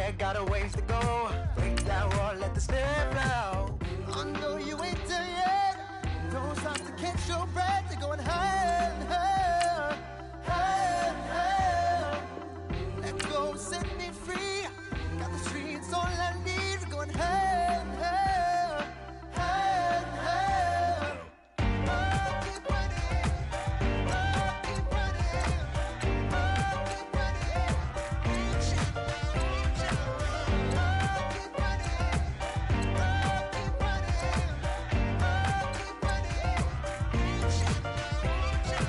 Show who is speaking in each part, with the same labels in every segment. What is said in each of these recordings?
Speaker 1: yeah, got a ways to go. Break that wall, let the snare blow. I know you ain't there yet. Don't stop to catch your breath. You're going higher and higher, higher and higher. Let go, set me free. Got the streets, all I need. We're going higher and higher, higher and higher. Oh, keep running. Oh, keep running. Oh, keep running. Reach out, reach out. Oh, keep running. Oh, keep running. Oh, keep running. Reach out, reach out.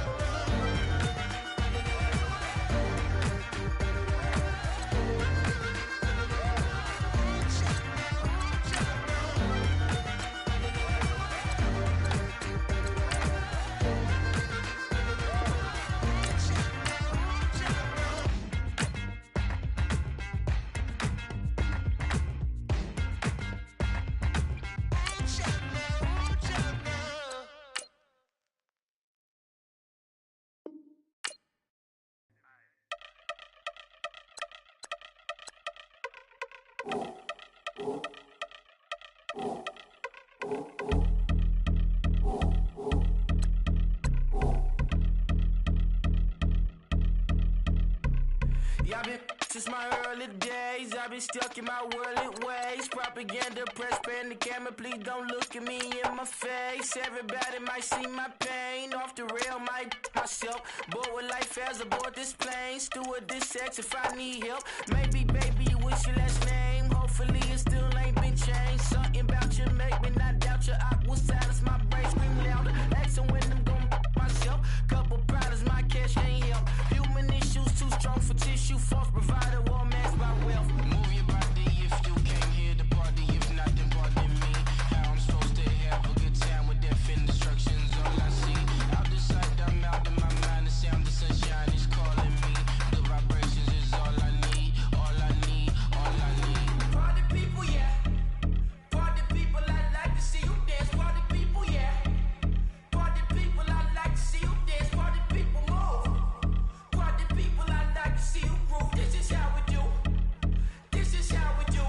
Speaker 2: Y'all been since my early days, I've been stuck in my worldly ways. Propaganda, press, pan the camera, please don't look at me in my face. Everybody might see my pain, off the rail, might myself. Bored with life as aboard this plane, steward this sex if I need help. Maybe, baby, what's your last name? Hopefully it still ain't been changed. Something about you make me not doubt your aqua silence, my brain scream louder. Asking when I'm gon' myself. Couple problems, my cash ain't help. Human issues too strong for tissue. False provider, war mask by wealth. Move your body if you came here to party. If not, then pardon me. How I'm supposed to have a good time with death and destruction's all I see. Out the sight, I'm out of my mind. The sound of sunshine is calling me. The vibrations is all I need. All I need, all I need. Party people, yeah. Party people, I like to see you dance. Party people, yeah. Party people, I like to see you dance. Party people, move. Party people, I like to see you groove. This is how we do. This is how we do.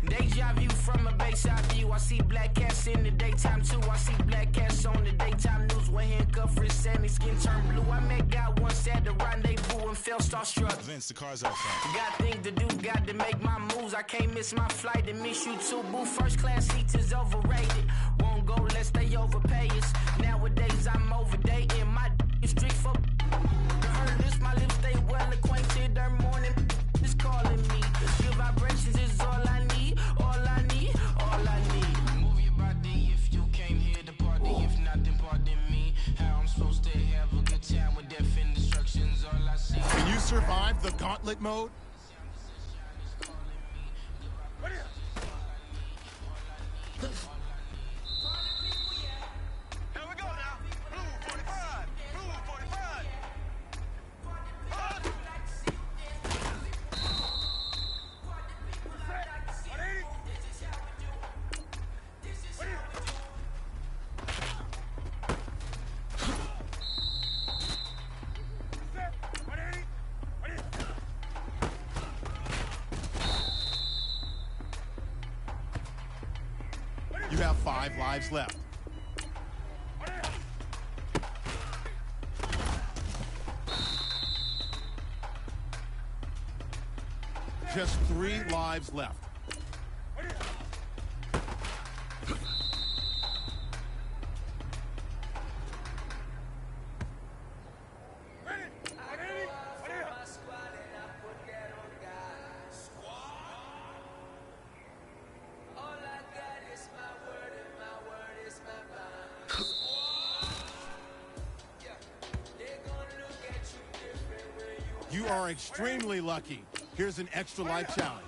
Speaker 2: Deja vu from a bayside view. I see black cats in the daytime too. I see black cats on the daytime news when handcuffed wrists and his skin turned blue. I met God once at the rendezvous and felt starstruck.
Speaker 3: Vince, the car's outside.
Speaker 2: Got things to do, got to make my moves. I can't miss my flight and miss you too, boo. First class seats is overrated. Won't go, let's stay overpay us. Nowadays I'm overdating. My is strict for the heard this. My lips stay well acquainted. Their morning is calling me. Good vibrations is all I need. All I need, all I need. Move your body if you came here to party. If not, then pardon me. How I'm supposed to have a good time with death and destruction's all I see.
Speaker 3: Can you survive the gauntlet mode?
Speaker 4: Here we go now. Blue 45. Blue 45.
Speaker 3: You have 5 lives left. Just 3 lives left. You are extremely lucky. Here's an extra life challenge.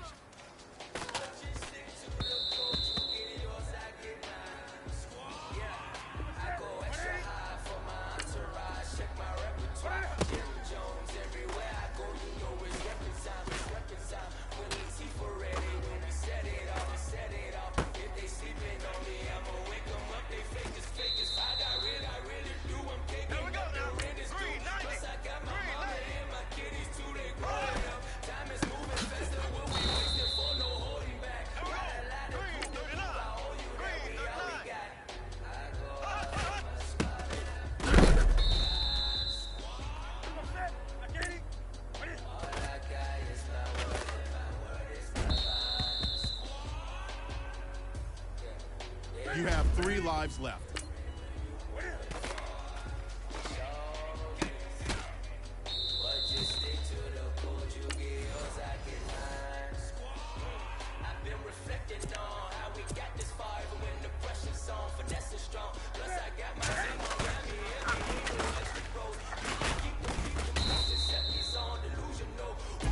Speaker 3: You have 3 lives left.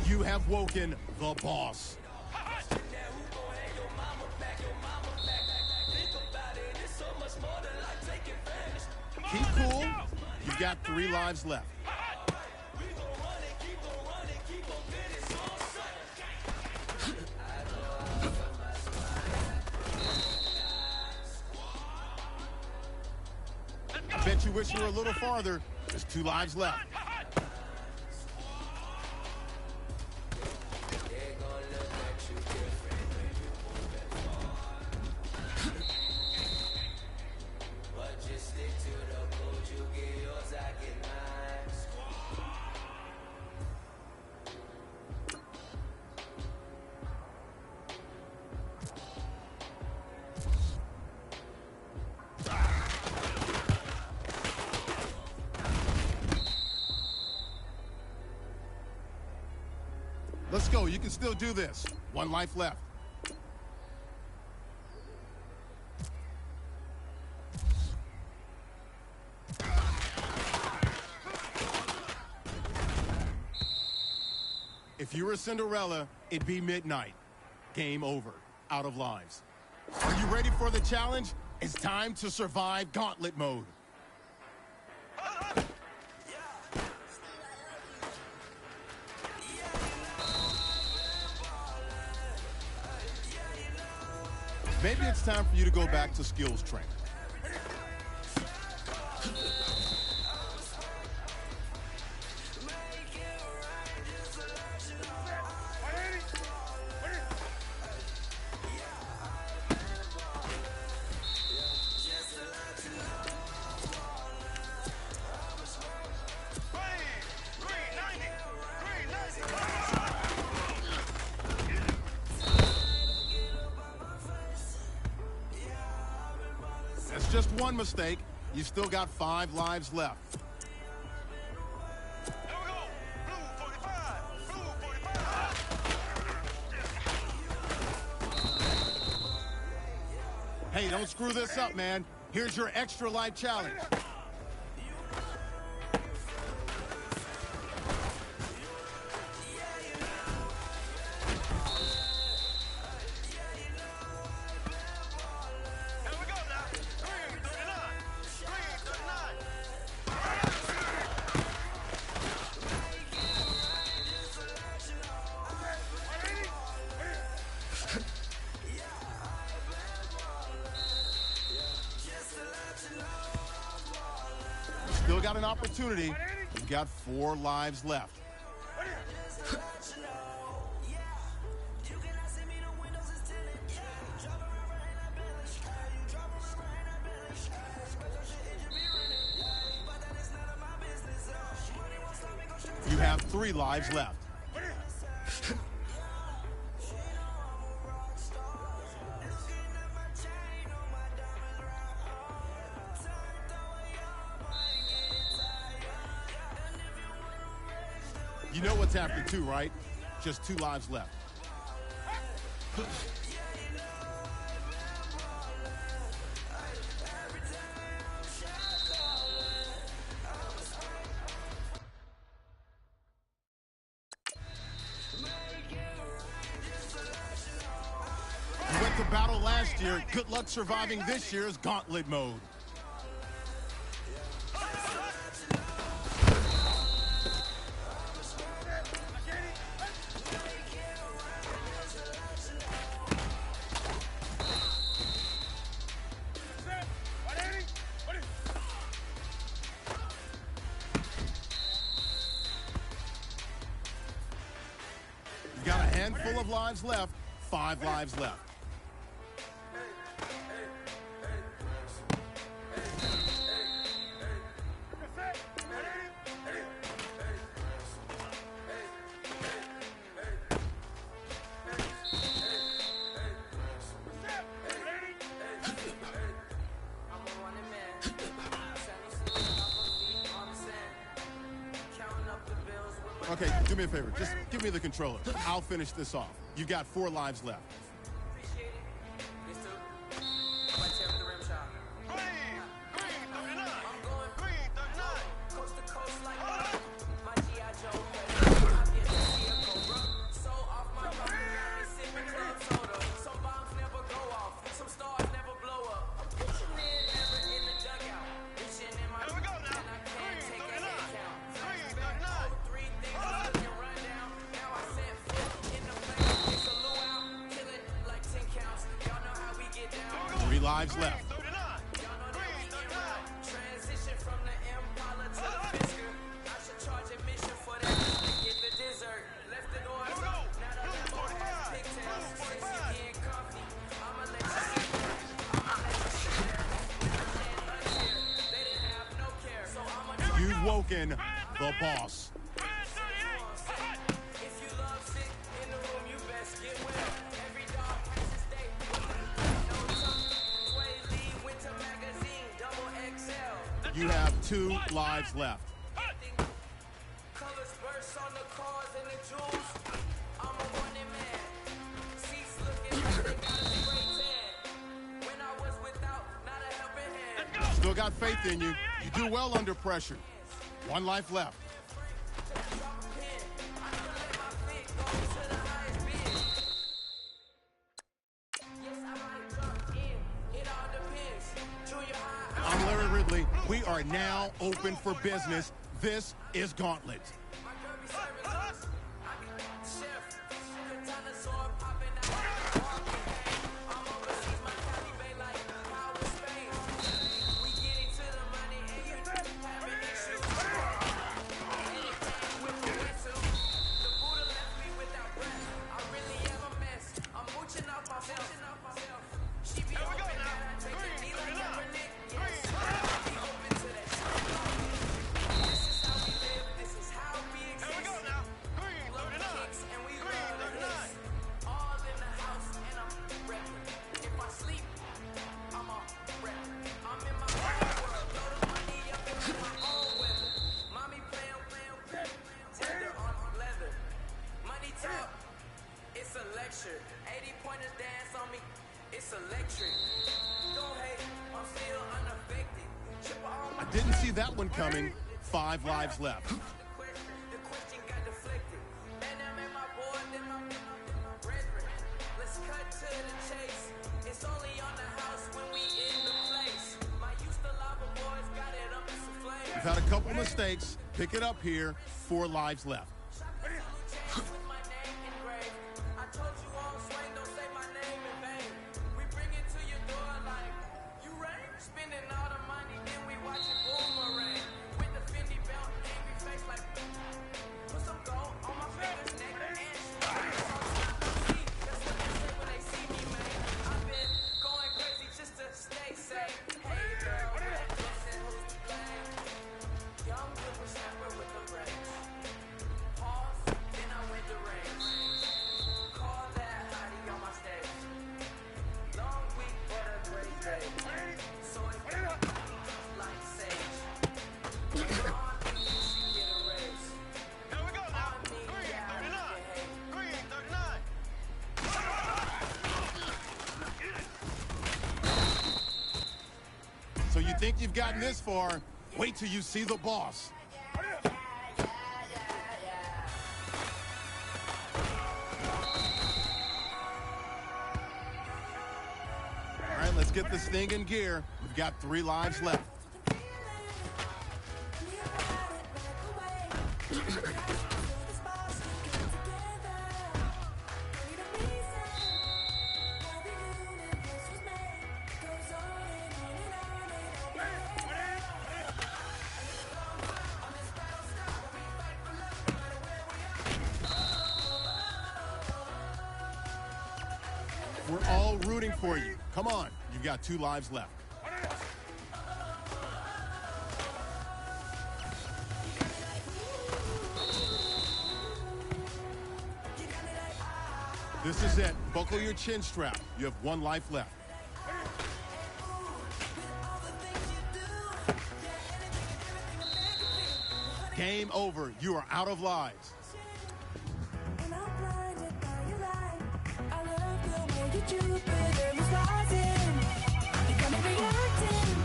Speaker 3: You have woken the boss. Keep cool. You've got 3 lives left. I bet you wish you were a little farther. There's 2 lives left. Let's go. You can still do this. 1 life left. If you were Cinderella, it'd be midnight. Game over. Out of lives. Are you ready for the challenge? It's time to survive gauntlet mode. Maybe it's time for you to go back to skills training. That's just one mistake. You still got 5 lives left.
Speaker 4: There we go. Blue 45. Blue 45.
Speaker 3: Hey, don't screw this up, man. Here's your extra life challenge. Still got an opportunity. You've got 4 lives left. You have 3 lives left. You know what's after 2, right? Just 2 lives left. You went to battle last year. Good luck surviving this year's gauntlet mode. You got a handful of lives left. 5 lives left. me a favor. Just give me the controller. I'll finish this off. You've got 4 lives left.
Speaker 2: Appreciate it. This too. Right here for the rim shot.
Speaker 4: Green 39.
Speaker 2: I'm going
Speaker 4: Green 39.
Speaker 2: coast to coast like my G.I. Joe. I get to see a cobra. So off my rock, got me sipping club soda. Some bombs never go off. Some stars never blow up. Pitching in, never in the dugout. Reaching in my
Speaker 4: Here we go now.
Speaker 2: and I can't
Speaker 4: Green
Speaker 2: take a
Speaker 4: 39.
Speaker 2: head count.
Speaker 4: Green
Speaker 2: Flashback,
Speaker 4: 39.
Speaker 2: 3 things I can run down. Now I set foot in the place. It's a luau. Kill it like 10 counts. Y'all know how we get down.
Speaker 3: 3 lives left.
Speaker 4: 39.
Speaker 2: Y'all know that we
Speaker 4: Green
Speaker 2: get
Speaker 4: 39.
Speaker 2: round. Transition from the Impala to the Fisker. I should charge admission for that. Get the dessert. Left the door.
Speaker 4: Here we go.
Speaker 2: Now the
Speaker 4: Blue
Speaker 2: Lambo has
Speaker 4: 45.
Speaker 2: pigtails.
Speaker 4: Blue
Speaker 2: Since
Speaker 4: 45.
Speaker 2: you getting comfy, I'ma let you sit there. I'ma let you sit there. And uncheer. They didn't have no care. So I'ma
Speaker 3: You've woken the boss.
Speaker 4: Green 38.
Speaker 2: If you love sick in the room, you best get well. Every dog has his day. No tongue. Sway Lee, Winter Magazine, double XL.
Speaker 3: You have 2 lives left.
Speaker 2: Colors burst on the cars and the jewels. I'm a wanted man. Seats looking like they got a spray tan. When I was without, not a helping hand.
Speaker 3: Still got faith in you. You do well under pressure. 1 life left.
Speaker 2: Drop a pin. I can let my feet go to the highest bid. Yes, I might jump in. It all depends. Junior high.
Speaker 3: I'm Larry Ridley. We are now open for business. This is Gauntlet.
Speaker 2: My girl be serving us. I be chef. Katana sword popping out. I'm overseas, my Cali Bay like power Spain. We getting to the money and you having issues. Anything with the whistle. The Buddha left me without breath. I really am a mess. I'm mooching off myself. She be
Speaker 4: Here we go
Speaker 2: open
Speaker 4: now.
Speaker 2: and I take the
Speaker 4: Green
Speaker 2: D like
Speaker 4: 39.
Speaker 2: Kaepernick. Yes,
Speaker 4: Green
Speaker 2: I be open to that shit. This is how we live. This is how we
Speaker 4: Here we
Speaker 2: exist.
Speaker 4: go now. Green
Speaker 2: Love
Speaker 4: 39.
Speaker 2: kicks and we
Speaker 4: Green
Speaker 2: love the
Speaker 4: 39.
Speaker 2: hits. All in the house and I'm reppin'. If I sleep, I'm a rep. I'm in my own world. Load the money up into my own weather. Mommy playing, tender on leather. Money talk, it's a lecture. 80 pointers dance on me, it's electric. Don't hate, I'm still unaffected. Chip on my
Speaker 3: Didn't see that one coming. 5 lives left.
Speaker 2: the question got deflected. And I'm in my board, then my brethren. Let's cut to the chase. It's only on the house when we in the place. My used to lava boys got it up in some flames.
Speaker 3: You've had a couple mistakes. Pick it up here. 4 lives left.
Speaker 2: With my name engraved. I told you on swing, don't say my name in vain. We bring it to your door like you rain. Spending all the money, then we watch it boomerang. With the Fendi belt, angry face like put some gold on my fingers, neck, and shoes. That's what they say when they see me, man. I've been going crazy just to stay safe. Hey girl, that listen, who's to blame? Young whippersnapper with the brains. Pause, then I went to range. Call that hottie on my stage. Long week, but a great day. So it's like sage. On me, you should get a raise.
Speaker 4: Here we go now.
Speaker 2: On me,
Speaker 4: Green
Speaker 2: yeah,
Speaker 4: 39.
Speaker 2: you hate.
Speaker 4: Green 39.
Speaker 3: So you think you've gotten this far? Wait till you see the boss. All right, let's get this thing in gear. We've got 3 lives left. We're all rooting for you. Come on. You've got 2 lives left. This is it. Buckle your chin strap. You have 1 life left. Game over. You are out of lives.
Speaker 1: Jupiter was rising. You got me reacting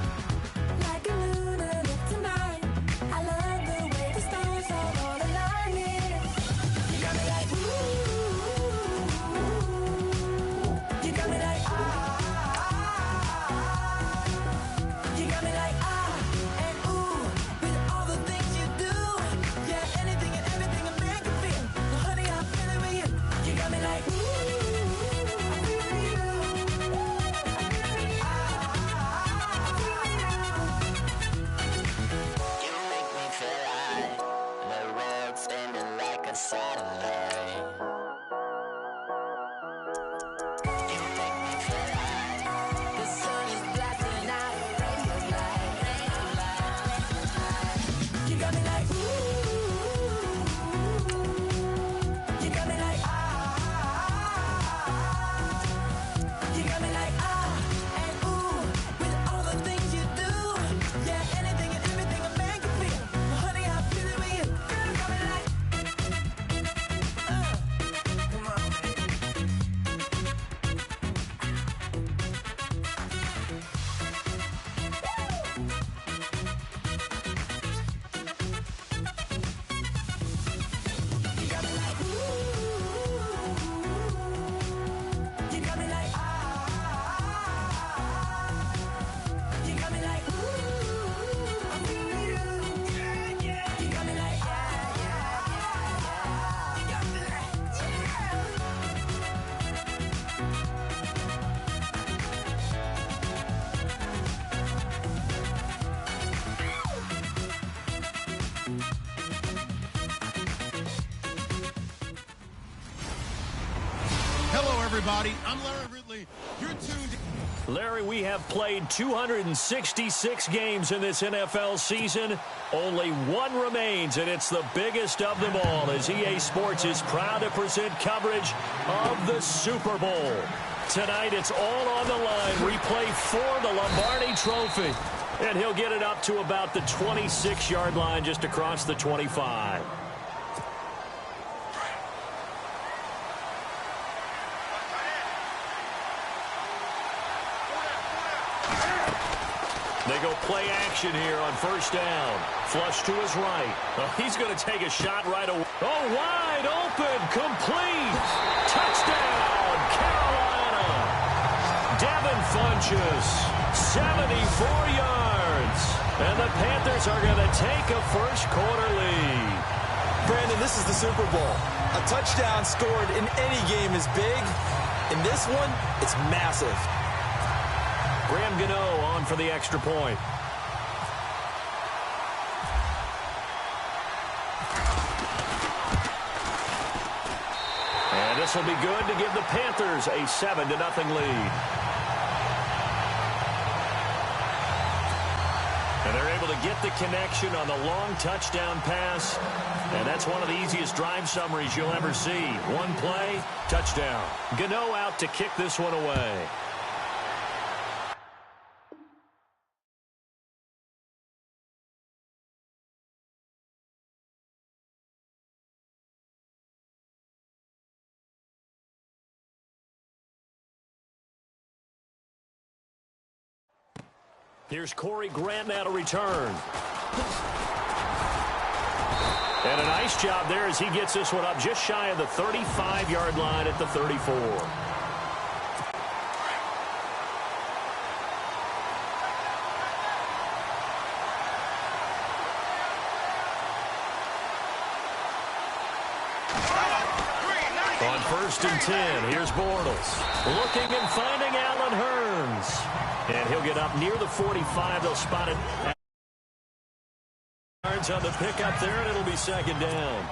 Speaker 1: like a lunar tonight. I love the way the stars are all aligning. You got me like ooh. You got me like ah. You got me like ah and ooh with all the things you do. Yeah, anything and everything I make you feel. Well, honey, I'm feeling with you. You got me like ooh.
Speaker 2: You make me feel like the world's spinning like a satellite. You make me feel like the sun is blasting out a rainbow light, rainbow light, rainbow light.
Speaker 1: You got me like ooh. You got me like ah. You got me like ah and ooh with all the things you do. Yeah, anything and everything I make you feel. Well, honey, I'm feeling with you. Girl, you got me like come on, baby. You got me like ooh. You got me like ah. You got me like ooh. I'm feeling you. Yeah, yeah. You got me like yeah, yeah, yeah. You got me like yeah.
Speaker 3: Hello, everybody. I'm Larry Ridley. You're tuned.
Speaker 5: Larry, we have played 266 games in this NFL season. Only one remains, and it's the biggest of them all, as EA Sports is proud to present coverage of the Super Bowl. Tonight, it's all on the line. Replay for the Lombardi Trophy. And he'll get it up to about the 26-yard line, just across the 25. They go play action here on first down. Flush to his right. Oh, he's going to take a shot right away. Oh, wide open. Complete. Touchdown, Carolina. Devin Funchess, 74 yards. And the Panthers are going to take a first-quarter lead.
Speaker 6: Brandon, this is the Super Bowl. A touchdown scored in any game is big. In this one, it's massive.
Speaker 5: Graham Gano on for the extra point. And this will be good to give the Panthers a 7-0 lead. And they're able to get the connection on the long touchdown pass. And that's one of the easiest drive summaries you'll ever see. One play, touchdown. Gano out to kick this one away. Here's Corey Grant now to return. And a nice job there as he gets this one up just shy of the 35-yard line at the 34. On 1st and 10, here's Bortles. Looking and finding Allen Hurns. And he'll get up near the 45. They'll spot it. Yards on the pickup there, and it'll be second down.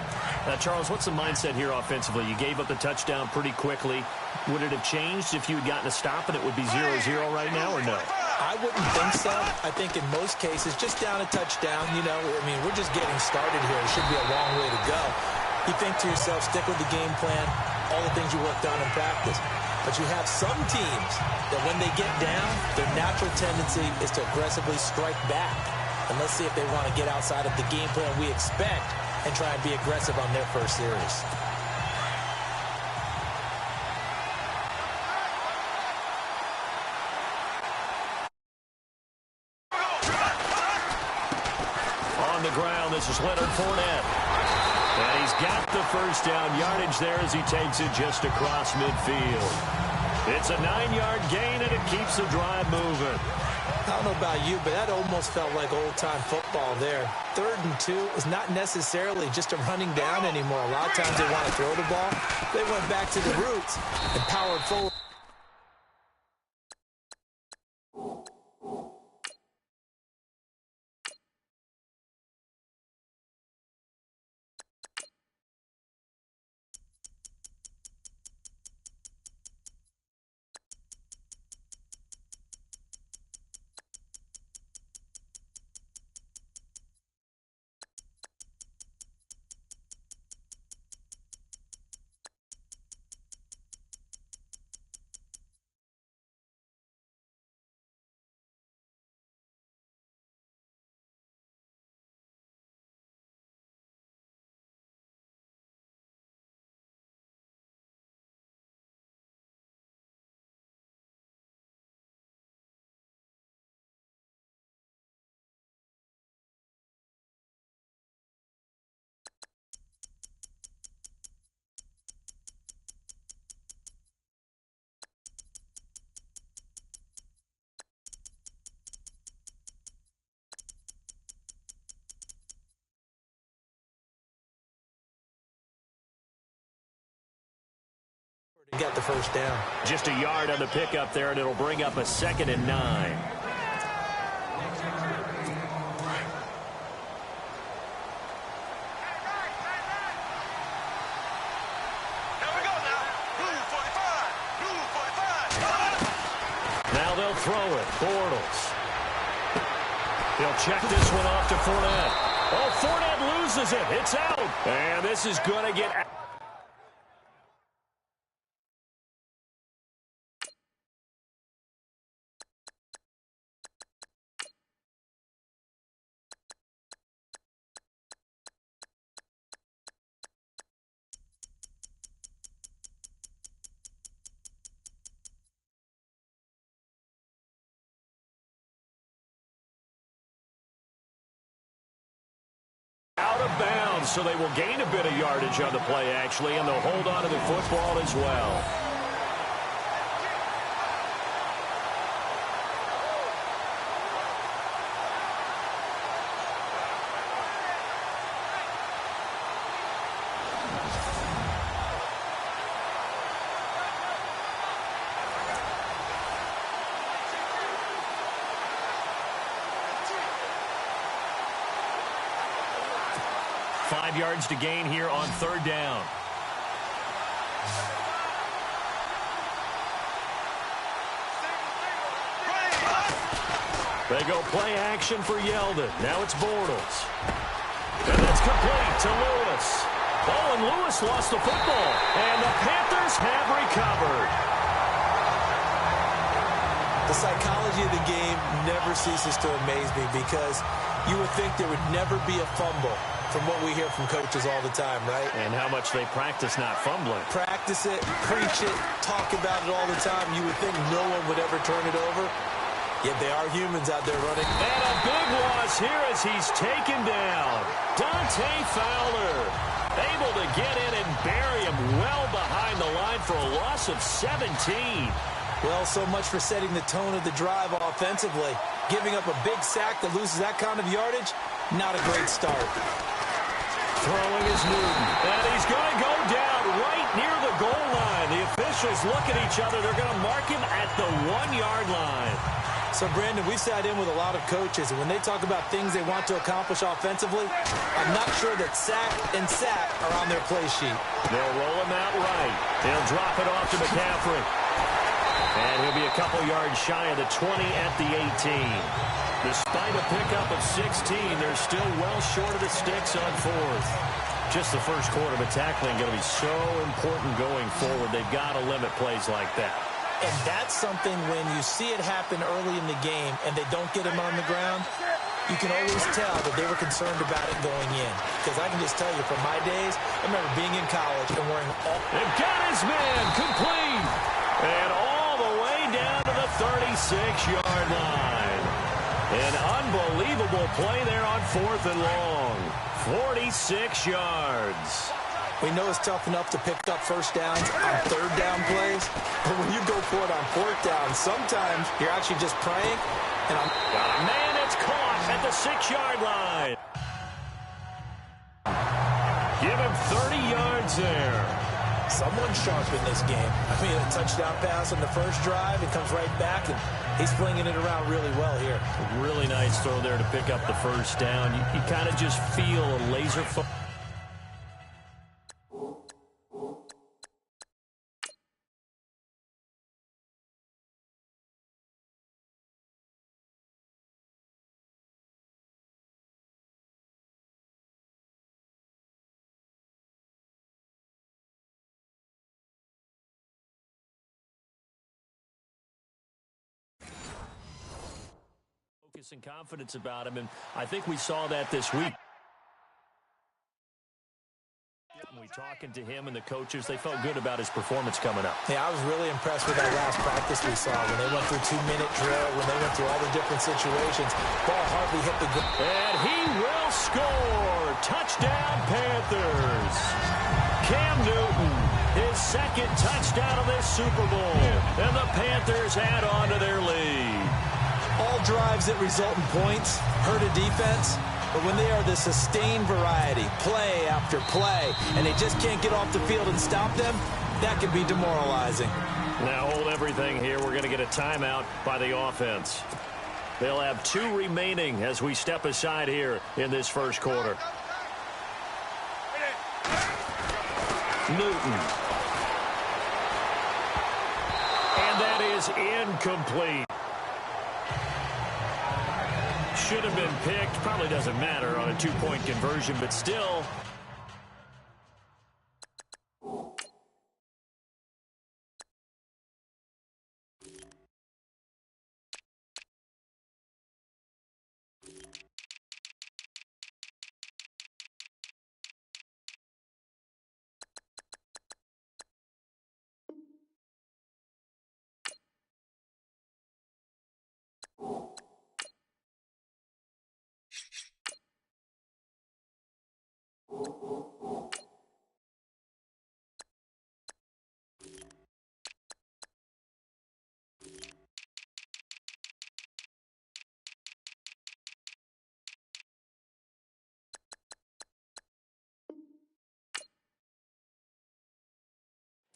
Speaker 5: Charles, what's the mindset here offensively? You gave up the touchdown pretty quickly. Would it have changed if you had gotten a stop and it would be 0-0 right now, or no?
Speaker 6: I wouldn't think so. I think in most cases, just down a touchdown, you know, I mean, we're just getting started here. It should be a long way to go. You think to yourself, stick with the game plan, all the things you worked on in practice. But you have some teams that when they get down, their natural tendency is to aggressively strike back. And let's see if they want to get outside of the game plan we expect and try and be aggressive on their first series.
Speaker 5: the ground. This is Leonard Fournette. And he's got the first down yardage there as he takes it just across midfield. It's a 9-yard gain, and it keeps the drive moving.
Speaker 6: I don't know about you, but that almost felt like old-time football there. 3rd and 2 is not necessarily just a running down anymore. A lot of times they want to throw the ball. They went back to the roots and powered forward. To get the first down.
Speaker 5: Just a yard on the pickup there, and it'll bring up a 2nd and 9. Now they'll throw it. Bortles. He'll check this one off to Fournette. Oh, Fournette loses it. It's out. And this is going to get out. Out of bounds, so they will gain a bit of yardage on the play, actually, and they'll hold on to the football as well. Five yards to gain here on 3rd down. They go play action for Yeldon. Now it's Bortles. And that's complete to Lewis. Oh, and Lewis lost the football. And the Panthers have recovered.
Speaker 6: The psychology of the game never ceases to amaze me because you would think there would never be a fumble from what we hear from coaches all the time, right?
Speaker 5: And how much they practice not fumbling.
Speaker 6: Practice it, preach it, talk about it all the time. You would think no one would ever turn it over. Yet they are humans out there running.
Speaker 5: And a big loss here as he's taken down. Dante Fowler able to get in and bury him well behind the line for a loss of 17.
Speaker 6: Well, so much for setting the tone of the drive offensively. Giving up a big sack that loses that kind of yardage, not a great start.
Speaker 5: Throwing is Newton. And he's going to go down right near the goal line. The officials look at each other. They're going to mark him at the 1-yard line.
Speaker 6: So, Brandon, we've sat in with a lot of coaches, and when they talk about things they want to accomplish offensively, I'm not sure that sack and sack are on their play sheet.
Speaker 5: They'll roll him out right. They'll drop it off to McCaffrey. And he'll be a couple yards shy of the 20 at the 18. Despite a pickup of 16, they're still well short of the sticks on 4th. Just the first quarter, but tackling going to be so important going forward. They've got to limit plays like that.
Speaker 6: And that's something when you see it happen early in the game and they don't get him on the ground, you can always tell that they were concerned about it going in. Because I can just tell you from my days, I remember being in college and wearing all...
Speaker 5: They've got his man complete. And all the way down to the 36-yard line. An unbelievable play there on 4th and long. 46 yards.
Speaker 6: We know it's tough enough to pick up first downs on 3rd down plays, but when you go for it on 4th down, sometimes you're actually just praying. And
Speaker 5: Got a man, it's caught at the 6-yard line. Give him 30 yards there.
Speaker 6: Someone's sharp in this game. I mean, a touchdown pass on the first drive, it comes right back, and he's flinging it around really well here.
Speaker 5: A really nice throw there to pick up the first down. You kind of just feel a laser focus. And confidence about him, and I think we saw that this week. When we talking to him and the coaches, they felt good about his performance coming up.
Speaker 6: Yeah, I was really impressed with that last practice we saw when they went through 2-minute drill, when they went through all the different situations. Ball hardly hit the ground.
Speaker 5: And he will score. Touchdown, Panthers. Cam Newton, his 2nd touchdown of this Super Bowl. And the Panthers add on to their lead.
Speaker 6: All drives that result in points hurt a defense, but when they are the sustained variety, play after play, and they just can't get off the field and stop them, that can be demoralizing.
Speaker 5: Now hold everything here. We're going to get a timeout by the offense. They'll have 2 remaining as we step aside here in this first quarter. Newton. And that is incomplete. Should have been picked. Probably doesn't matter on a 2-point conversion, but still.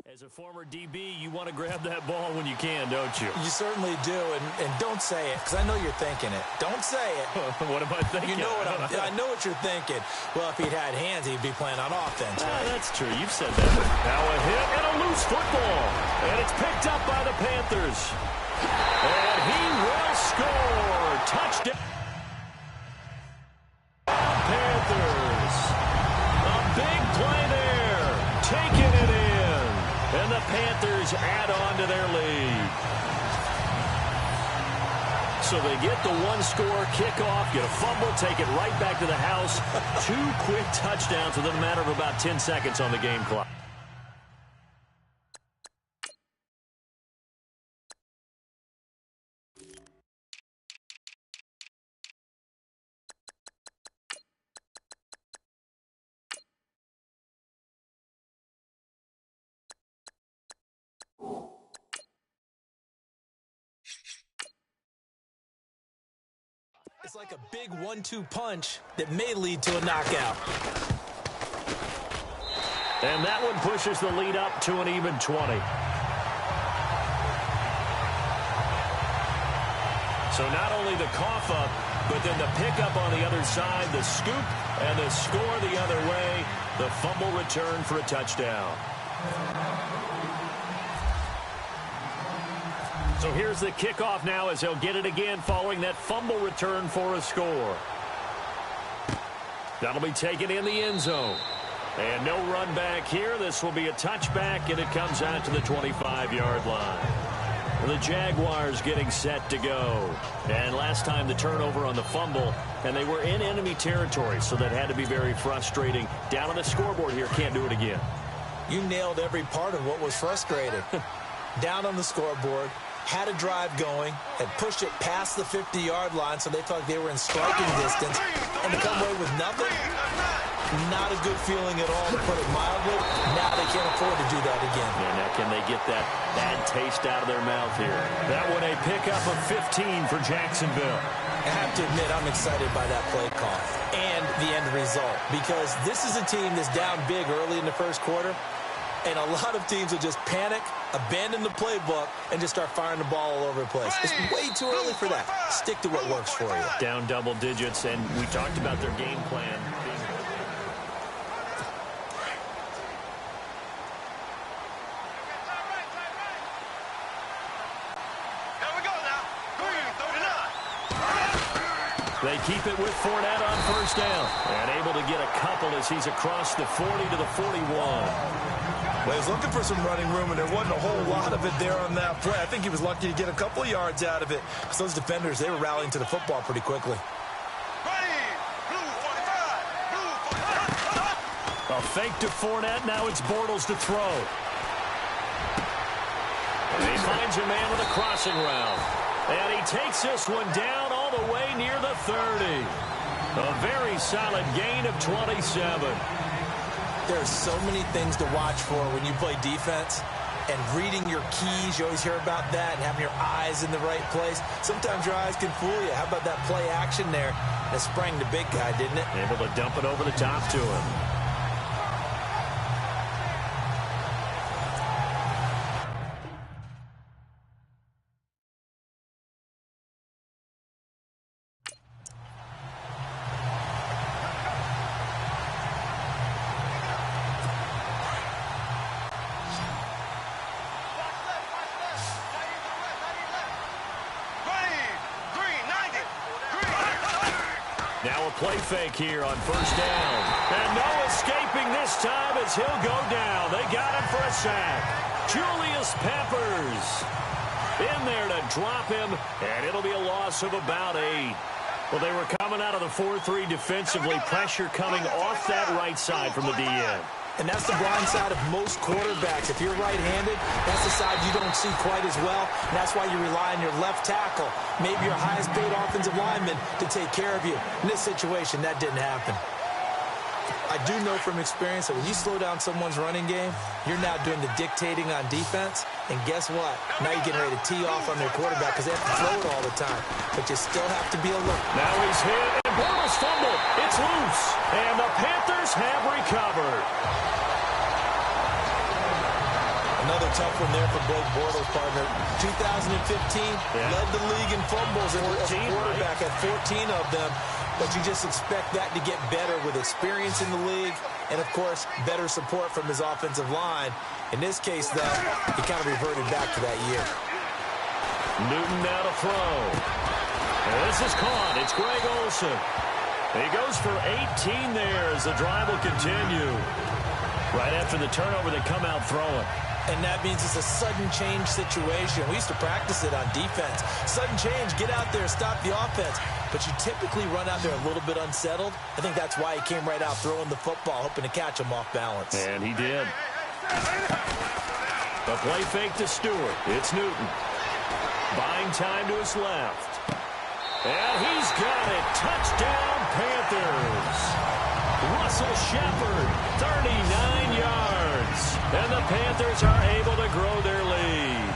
Speaker 5: As a former DB, you want to grab that ball when you can, don't you?
Speaker 6: You certainly do, and don't say it, because I know you're thinking it. Don't say it.
Speaker 5: What am I thinking?
Speaker 6: You know what I know what you're thinking. Well, if he'd had hands, he'd be playing on offense. Right?
Speaker 5: That's true. You've said that. Now a hit and a loose football, and it's picked up by the Panthers. And he will score. Touchdown. Panthers. A big play there. Taking it in. And the Panthers add on to their lead. So they get the 1-score kickoff, get a fumble, take it right back to the house. 2 quick touchdowns within a matter of about 10 seconds on the game clock.
Speaker 6: It's like a big 1-2 punch that may lead to a knockout.
Speaker 5: And that one pushes the lead up to an even 20. So not only the cough up, but then the pickup on the other side, the scoop, and the score the other way. The fumble return for a touchdown. So here's the kickoff now as he'll get it again following that fumble return for a score. That'll be taken in the end zone. And no run back here. This will be a touchback, and it comes out to the 25-yard line. The Jaguars getting set to go. And last time the turnover on the fumble, and they were in enemy territory, so that had to be very frustrating. Down on the scoreboard here, can't do it again.
Speaker 6: You nailed every part of what was frustrating. Down on the scoreboard, had a drive going, had pushed it past the 50-yard line so they felt like they were in striking distance, and to come away with nothing, not a good feeling at all, to put it mildly. Now they can't afford to do that again.
Speaker 5: Yeah, now can they get that bad taste out of their mouth here? That one a pickup of 15 for Jacksonville.
Speaker 6: I have to admit, I'm excited by that play call and the end result, because this is a team that's down big early in the first quarter, and a lot of teams will just panic, abandon the playbook, and just start firing the ball all over the place. It's way too early for that. Stick to what works for you.
Speaker 5: Down double digits, and we talked about their game plan being... They keep it with Fournette on first down. And able to get a couple as he's across the 40 to the 41.
Speaker 7: Well, he was looking for some running room, and there wasn't a whole lot of it there on that play. I think he was lucky to get a couple of yards out of it, because those defenders, they were rallying to the football pretty quickly.
Speaker 5: A fake to Fournette. Now it's Bortles to throw. And he finds a man with a crossing route. And he takes this one down all the way near the 30. A very solid gain of 27.
Speaker 6: There's so many things to watch for when you play defense. And reading your keys, you always hear about that, and having your eyes in the right place. Sometimes your eyes can fool you. How about that play action there? That sprang the big guy, didn't it?
Speaker 5: Able to dump it over the top to him. Now a play fake here on first down. And no escaping this time as he'll go down. They got him for a sack. Julius Peppers in there to drop him, and it'll be a loss of about 8. Well, they were coming out of the 4-3 defensively. Pressure coming off that right side from the DN.
Speaker 6: And that's the blind side of most quarterbacks. If you're right-handed, that's the side you don't see quite as well. And that's why you rely on your left tackle, maybe your highest-paid offensive lineman, to take care of you. In this situation, that didn't happen. I do know from experience that when you slow down someone's running game, you're now doing the dictating on defense. And guess what? Now you're getting ready to tee off on their quarterback because they have to throw it all the time. But you still have to be alert.
Speaker 5: Now he's hit, and Bortles fumbled. It's loose, and the Panthers have recovered.
Speaker 6: Another tough one there for Blake Bortles, partner. 2015, led the league in fumbles as a quarterback, at 14 of them. But you just expect that to get better with experience in the league and, of course, better support from his offensive line. In this case, though, he kind of reverted back to that year.
Speaker 5: Newton now to throw. And this is caught. It's Greg Olsen. He goes for 18 there as the drive will continue. Right after the turnover, they come out throwing.
Speaker 6: And that means it's a sudden change situation. We used to practice it on defense. Sudden change, get out there, stop the offense. But you typically run out there a little bit unsettled. I think that's why he came right out throwing the football, hoping to catch him off balance.
Speaker 5: And he did. The play fake to Stewart. It's Newton. Buying time to his left. And he's got it. Touchdown, Panthers. Russell Shepard, 39 yards. And the Panthers are able to grow their lead.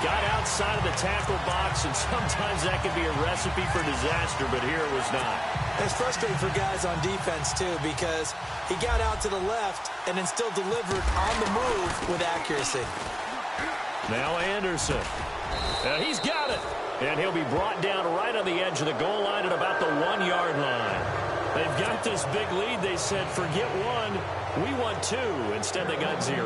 Speaker 5: Got outside of the tackle box, and sometimes that can be a recipe for disaster, but here it was not.
Speaker 6: It's frustrating for guys on defense, too, because he got out to the left and then still delivered on the move with accuracy.
Speaker 5: Now Anderson. He's got it. And he'll be brought down right on the edge of the goal line at about the 1-yard line. They've got this big lead. They said, forget 1, we want 2. Instead, they got 0.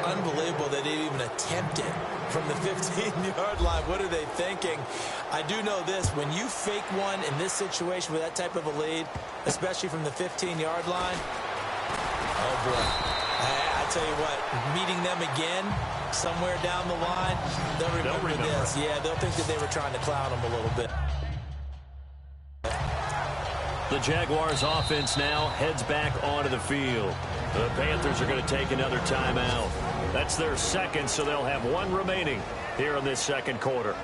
Speaker 6: Unbelievable that they even attempt it from the 15-yard line. What are they thinking? I do know this. When you fake one in this situation with that type of a lead, especially from the 15-yard line, oh, boy. I tell you what, meeting them again somewhere down the line, they'll remember this. Yeah, they'll think that they were trying to clown them a little bit.
Speaker 5: The Jaguars offense now heads back onto the field. The Panthers are going to take another timeout. That's their second, so they'll have 1 remaining. here in this second quarter.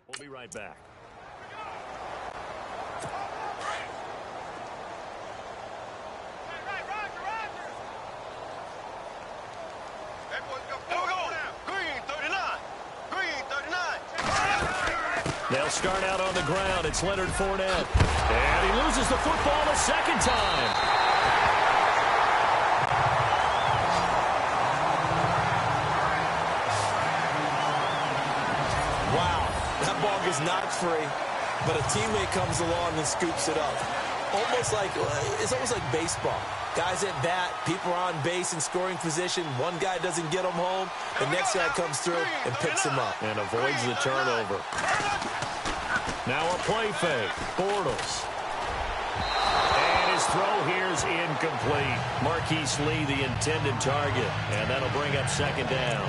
Speaker 5: We'll be right back. They'll start out on the ground. It's Leonard Fournette. And he loses the football a second time.
Speaker 6: Wow, that ball gets knocked free, but a teammate comes along and scoops it up. It's almost like baseball. Guys at bat, people are on base in scoring position. One guy doesn't get him home. The next guy comes through and picks him up.
Speaker 5: And avoids the turnover. Now a play fake. Bortles. And his throw here's incomplete. Marquise Lee, the intended target. And that'll bring up second down.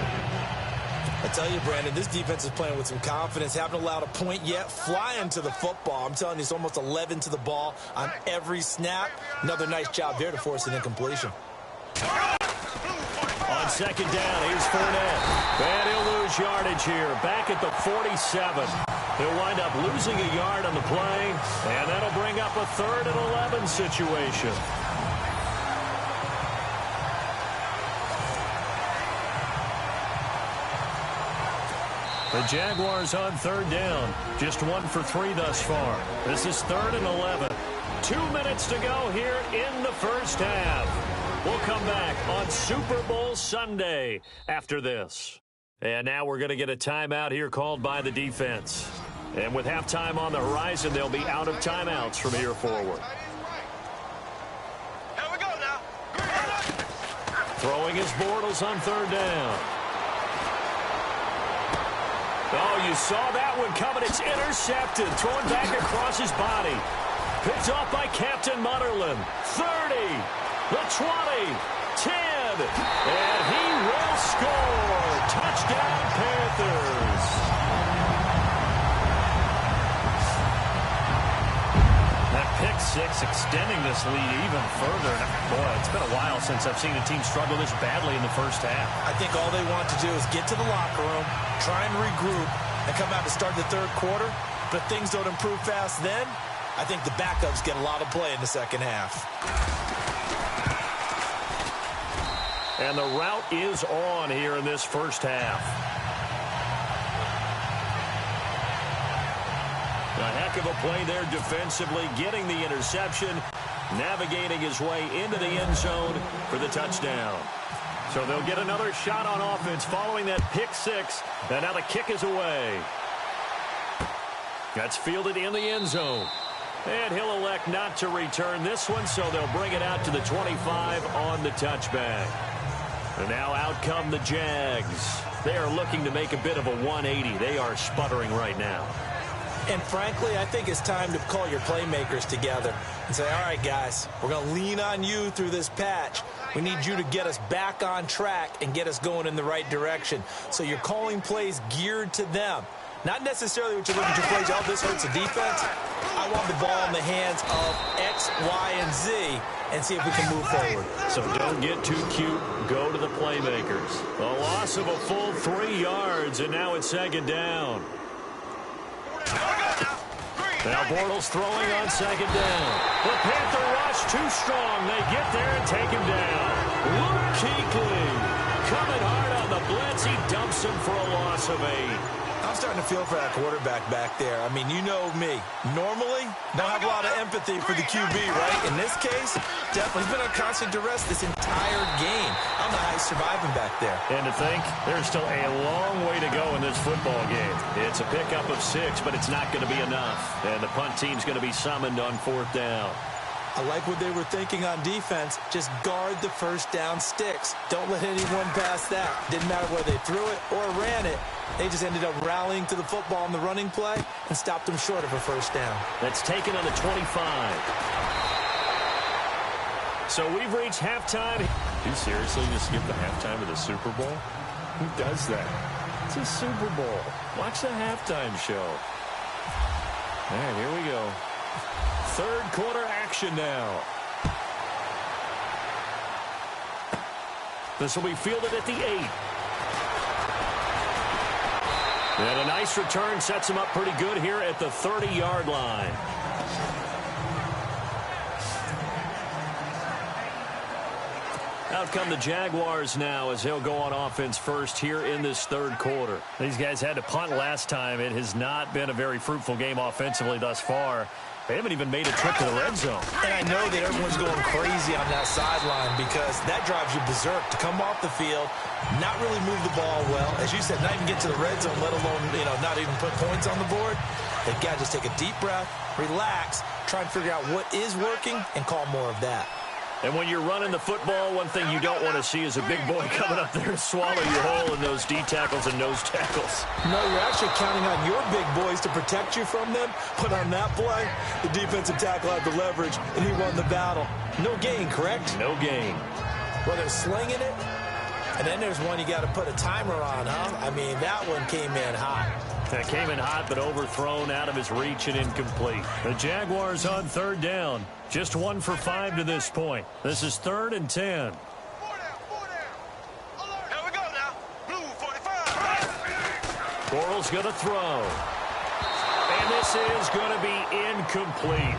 Speaker 6: I tell you, Brandon, this defense is playing with some confidence. Haven't allowed a point yet. Flying to the football. I'm telling you, it's almost 11 to the ball on every snap. Another nice job there to force an incompletion.
Speaker 5: On second down, here's Fournette. And he'll lose yardage here. Back at the 47. He'll wind up losing a yard on the play. And that'll bring up a 3rd and 11 situation. The Jaguars on 3rd down. Just 1 for 3 thus far. This is 3rd and 11. 2 minutes to go here in the first half. We'll come back on Super Bowl Sunday after this. And now we're going to get a timeout here called by the defense. And with halftime on the horizon, they'll be out of timeouts from here forward.
Speaker 4: Here we go now.
Speaker 5: Throwing his Bortles on 3rd down. Oh, you saw that one coming. It's intercepted. Thrown back across his body. Picked off by Captain Mutterland. 30, the 20, 10, and he will score. Touchdown, Panthers. That pick six extending this lead even further. Boy, it's been a while since I've seen a team struggle this badly in the first half.
Speaker 6: I think all they want to do is get to the locker room, try and regroup, and come out to start the third quarter. But if things don't improve fast then, I think the backups get a lot of play in the second half.
Speaker 5: And the route is on here in this first half. A heck of a play there defensively, getting the interception, navigating his way into the end zone for the touchdown. So they'll get another shot on offense following that pick six, and now the kick is away. That's fielded in the end zone. And he'll elect not to return this one, so they'll bring it out to the 25 on the touchback. And now out come the Jags. They are looking to make a bit of a 180. They are sputtering right now.
Speaker 6: And frankly, I think it's time to call your playmakers together and say, all right, guys, we're going to lean on you through this patch. We need you to get us back on track and get us going in the right direction. So you're calling plays geared to them. Not necessarily what you're looking to plays, oh, this hurts the defense. I want the ball in the hands of X, Y, and Z and see if we can move forward.
Speaker 5: So don't get too cute. Go to the playmakers. A loss of a full 3 yards, and now it's second down. Now Bortles throwing on second down. The Panther rush too strong. They get there and take him down. Luke Kuechly coming hard on the blitz. He dumps him for a loss of 8.
Speaker 6: I'm starting to feel for that quarterback back there. I mean, you know me. Normally, don't have a lot of empathy for the QB, right? In this case, definitely he's been on constant duress this entire game. I don't know how he's surviving back there.
Speaker 5: And to think, there's still a long way to go in this football game. It's a pickup of 6, but it's not going to be enough. And the punt team's going to be summoned on 4th down.
Speaker 6: I like what they were thinking on defense. Just guard the first down sticks. Don't let anyone pass that. Didn't matter whether they threw it or ran it. They just ended up rallying to the football on the running play and stopped them short of a first down.
Speaker 5: That's taken on the 25. So we've reached halftime. Do you seriously just skip the halftime of the Super Bowl? Who does that? It's a Super Bowl. Watch the halftime show. All right, here we go. Third quarter action now. This will be fielded at the 8. And a nice return sets him up pretty good here at the 30-yard line. Out come the Jaguars now as he'll go on offense first here in this third quarter. These guys had to punt last time. It has not been a very fruitful game offensively thus far. They haven't even made a trip to the red zone.
Speaker 6: And I know that everyone's going crazy on that sideline because that drives you berserk to come off the field, not really move the ball well. As you said, not even get to the red zone, let alone, not even put points on the board. They've got to just take a deep breath, relax, try and figure out what is working and call more of that.
Speaker 5: And when you're running the football, one thing you don't want to see is a big boy coming up there and swallow you whole in those D tackles and nose tackles.
Speaker 6: No, you're actually counting on your big boys to protect you from them. But on that play, the defensive tackle had the leverage, and he won the battle. No gain, correct?
Speaker 5: No gain.
Speaker 6: Well, they're slinging it, and then there's one you got to put a timer on, huh? I mean, that one came in hot.
Speaker 5: That came in hot, but overthrown, out of his reach and incomplete. The Jaguars on third down. Just 1 for 5 to this point. This is 3rd and 10.
Speaker 4: 4 down. Alert. Here we go now. Blue 45.
Speaker 5: Borrell's going to throw. And this is going to be incomplete.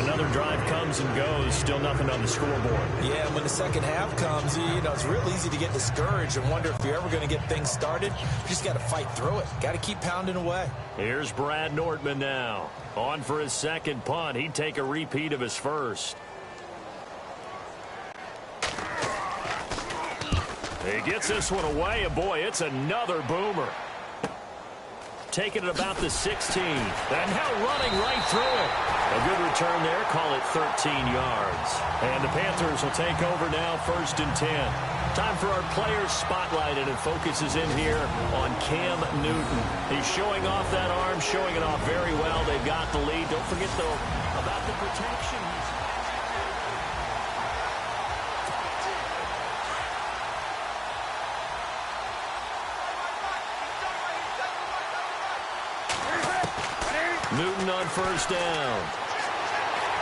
Speaker 5: Another drive comes and goes. Still nothing on the scoreboard.
Speaker 6: Yeah, when the second half comes, it's real easy to get discouraged and wonder if you're ever going to get things started. You just got to fight through it. Got to keep pounding away.
Speaker 5: Here's Brad Nordman now. On for his second punt. He'd take a repeat of his first. He gets this one away, and boy, it's another boomer. Taking it about the 16. And now running right through it. A good return there. Call it 13 yards. And the Panthers will take over now, 1st and 10. Time for our players spotlight, and it focuses in here on Cam Newton. He's showing off that arm, showing it off very well. They've got the lead. Don't forget, though, about the protection. Newton on 1st down.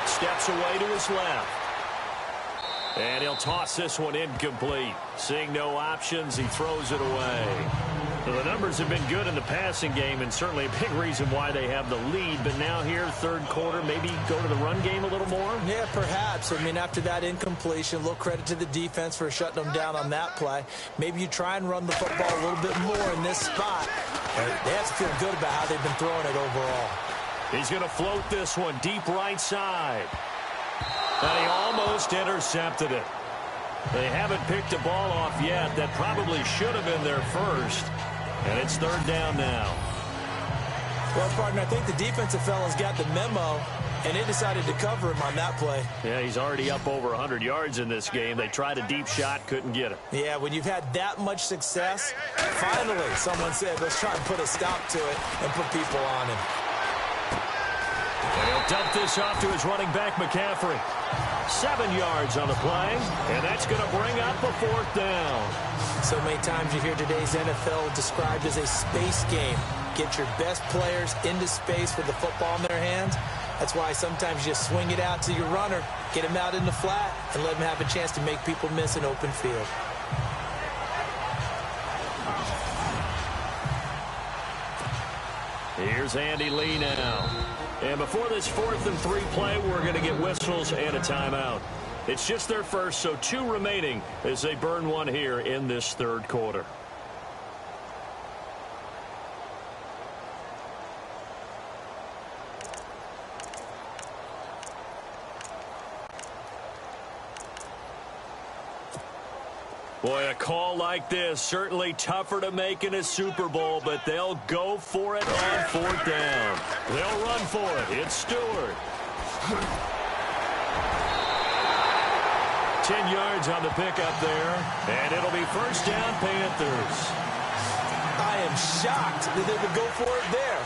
Speaker 5: Steps away to his left. And he'll toss this one incomplete. Seeing no options, he throws it away. So the numbers have been good in the passing game, and certainly a big reason why they have the lead. But now here, third quarter, maybe go to the run game a little more? Yeah, perhaps. I mean, after that incompletion, a little credit to the defense for shutting them down on that play. Maybe you try and run the football a little bit more in this spot. They have to feel good about how they've been throwing it overall. He's going to float this one deep right side. And he almost intercepted it. They haven't picked a ball off yet. That probably should have been their first. And it's 3rd down now. Well, partner, I think the defensive fellas got the memo, and they decided to cover him on that play. Yeah, he's already up over 100 yards in this game. They tried a deep shot, couldn't get it. Yeah, when you've had that much success, finally someone said, let's try and put a stop to it and put people on him. And he'll dump this off to his running back, McCaffrey. 7 yards on the play, and that's going to bring up a 4th down. So many times you hear today's NFL described as a space game. Get your best players into space with the football in their hands. That's why sometimes you swing it out to your runner, get him out in the flat, and let him have a chance to make people miss an open field. Here's Andy Lee now. And before this 4th and 3 play, we're going to get whistles and a timeout. It's just their first, so 2 remaining as they burn one here in this third quarter. Boy, a call like this, certainly tougher to make in a Super Bowl, but they'll go for it on 4th down. They'll run for it. It's Stewart. 10 yards on the pickup there, and it'll be 1st down, Panthers. I am shocked that they would go for it there.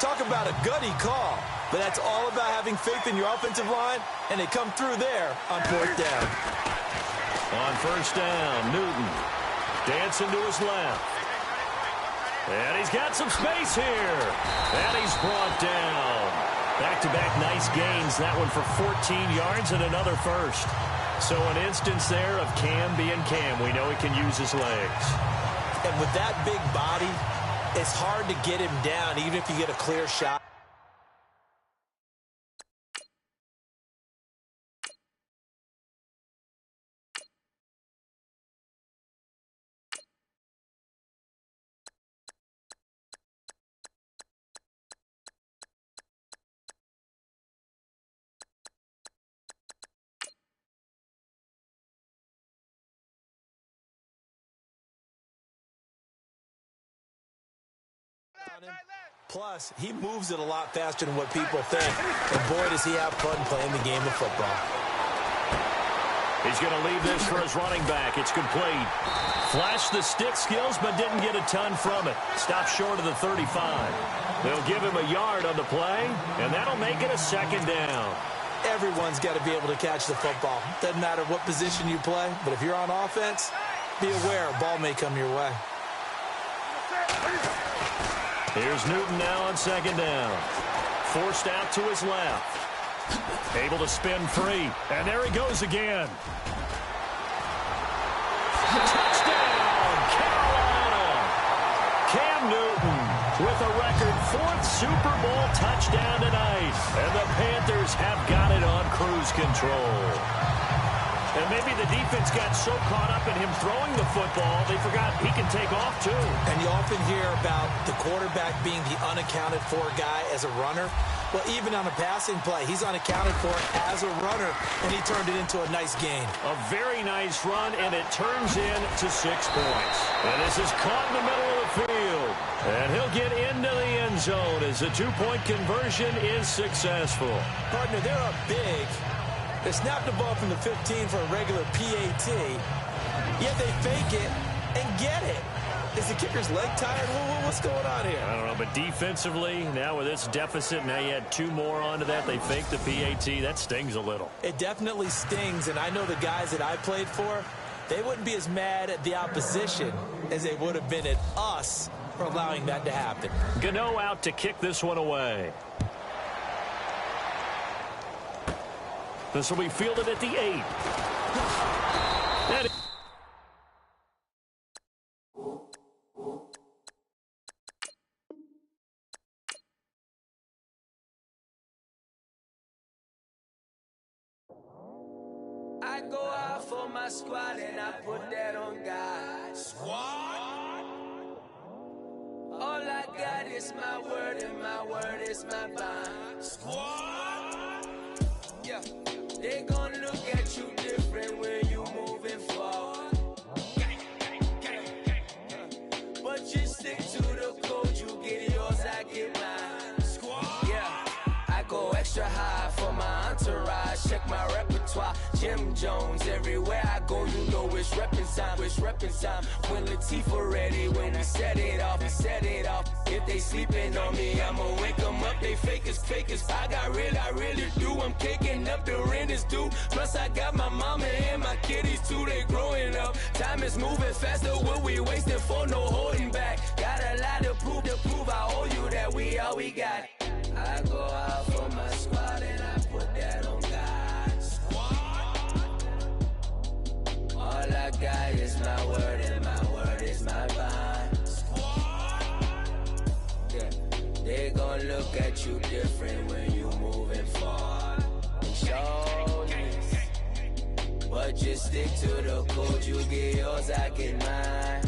Speaker 5: Talk about a gutty call, but that's all about having faith in your offensive line, and they come through there on 4th down. On 1st down, Newton dancing to his left. And he's got some space here. And he's brought down. Back-to-back nice gains. That one for 14 yards and another first. So an instance there of Cam being Cam. We know he can use his legs.
Speaker 6: And with that big body, it's hard to get him down, even if you get a clear shot. Plus, he moves it a lot faster than what people think. And boy, does he have fun playing the game of football.
Speaker 5: He's going to leave this for his running back. It's complete. Flashed the stick skills, but didn't get a ton from it. Stopped short of the 35. They'll give him a yard on the play, and that'll make it a second down.
Speaker 6: Everyone's got to be able to catch the football. Doesn't matter what position you play, but if you're on offense, be aware a ball may come your way.
Speaker 5: Here's Newton now on second down. Forced out to his left. Able to spin free. And there he goes again. Touchdown, Carolina! Cam Newton with a record 4th Super Bowl touchdown tonight. And the Panthers have got it on cruise control. And maybe the defense got so caught up in him throwing the football, they forgot he can take off, too.
Speaker 6: And you often hear about the quarterback being the unaccounted-for guy as a runner. Well, even on a passing play, he's unaccounted for as a runner, and he turned it into a nice gain.
Speaker 5: A very nice run, and it turns into 6 points. And this is caught in the middle of the field. And he'll get into the end zone as the 2-point conversion is successful.
Speaker 6: Partner, they're up big. They snapped the ball from the 15 for a regular PAT, yet they fake it and get it. Is the kicker's leg tired? What's going on here?
Speaker 5: I don't know, but defensively, now with this deficit, now you add 2 more onto that, they fake the PAT. That stings a little.
Speaker 6: It definitely stings, and I know the guys that I played for, they wouldn't be as mad at the opposition as they would have been at us for allowing that to happen.
Speaker 5: Gano out to kick this one away. This will be fielded at the 8.
Speaker 2: I go out for my squad and I put that on God. Squad? All I got is my word and my word is my bond. Squad? Yeah. They gon' look at you different when you moving forward. But you stick to the code, you get yours, I get mine. Squad. Yeah, I go extra high for my entourage. Check my repertoire, Jim Jones. Everywhere I go, you know it's reppin' time. It's reppin' time. When Latifah ready, when we set it off, we set it off. If they sleeping on me, I'ma wake them up. They fakers. I really do. I'm kicking up the rent is due. Plus I got my mama and my kiddies too. They growing up. Time is moving faster. What we wasting for? No holding back. Got a lot to prove. I owe you that we all we got. I go out for my squad and I put that on God. Squad. All I got is my word and my word is my bond. They gon' look at you different when you moving forward. Shoulders, but just stick to the code. You get yours, I get mine.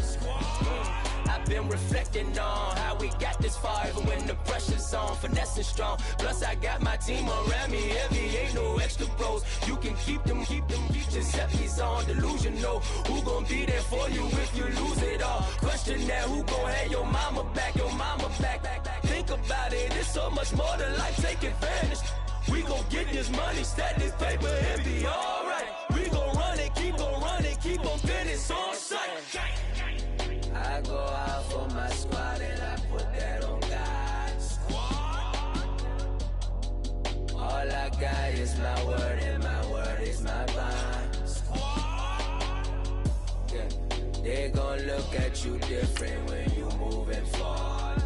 Speaker 2: I've been reflecting on how we got this far, even when the pressure's on, finessing strong. Plus I got my team around me heavy, ain't no extra bros. You can keep them. Giuseppe's on delusional. Who gon' be there for you if you lose it all? Question that, who gon' have your mama back? Think about it, it's so much more than life, take advantage. We gon' get this money, stack this paper, and be alright. We gon' run it, keep on finish on sight. I go out for my squad and I put that on God. Squad. All I got is my word and my word is my bond. Squad. Yeah. They gon' look at you different when you moving forward.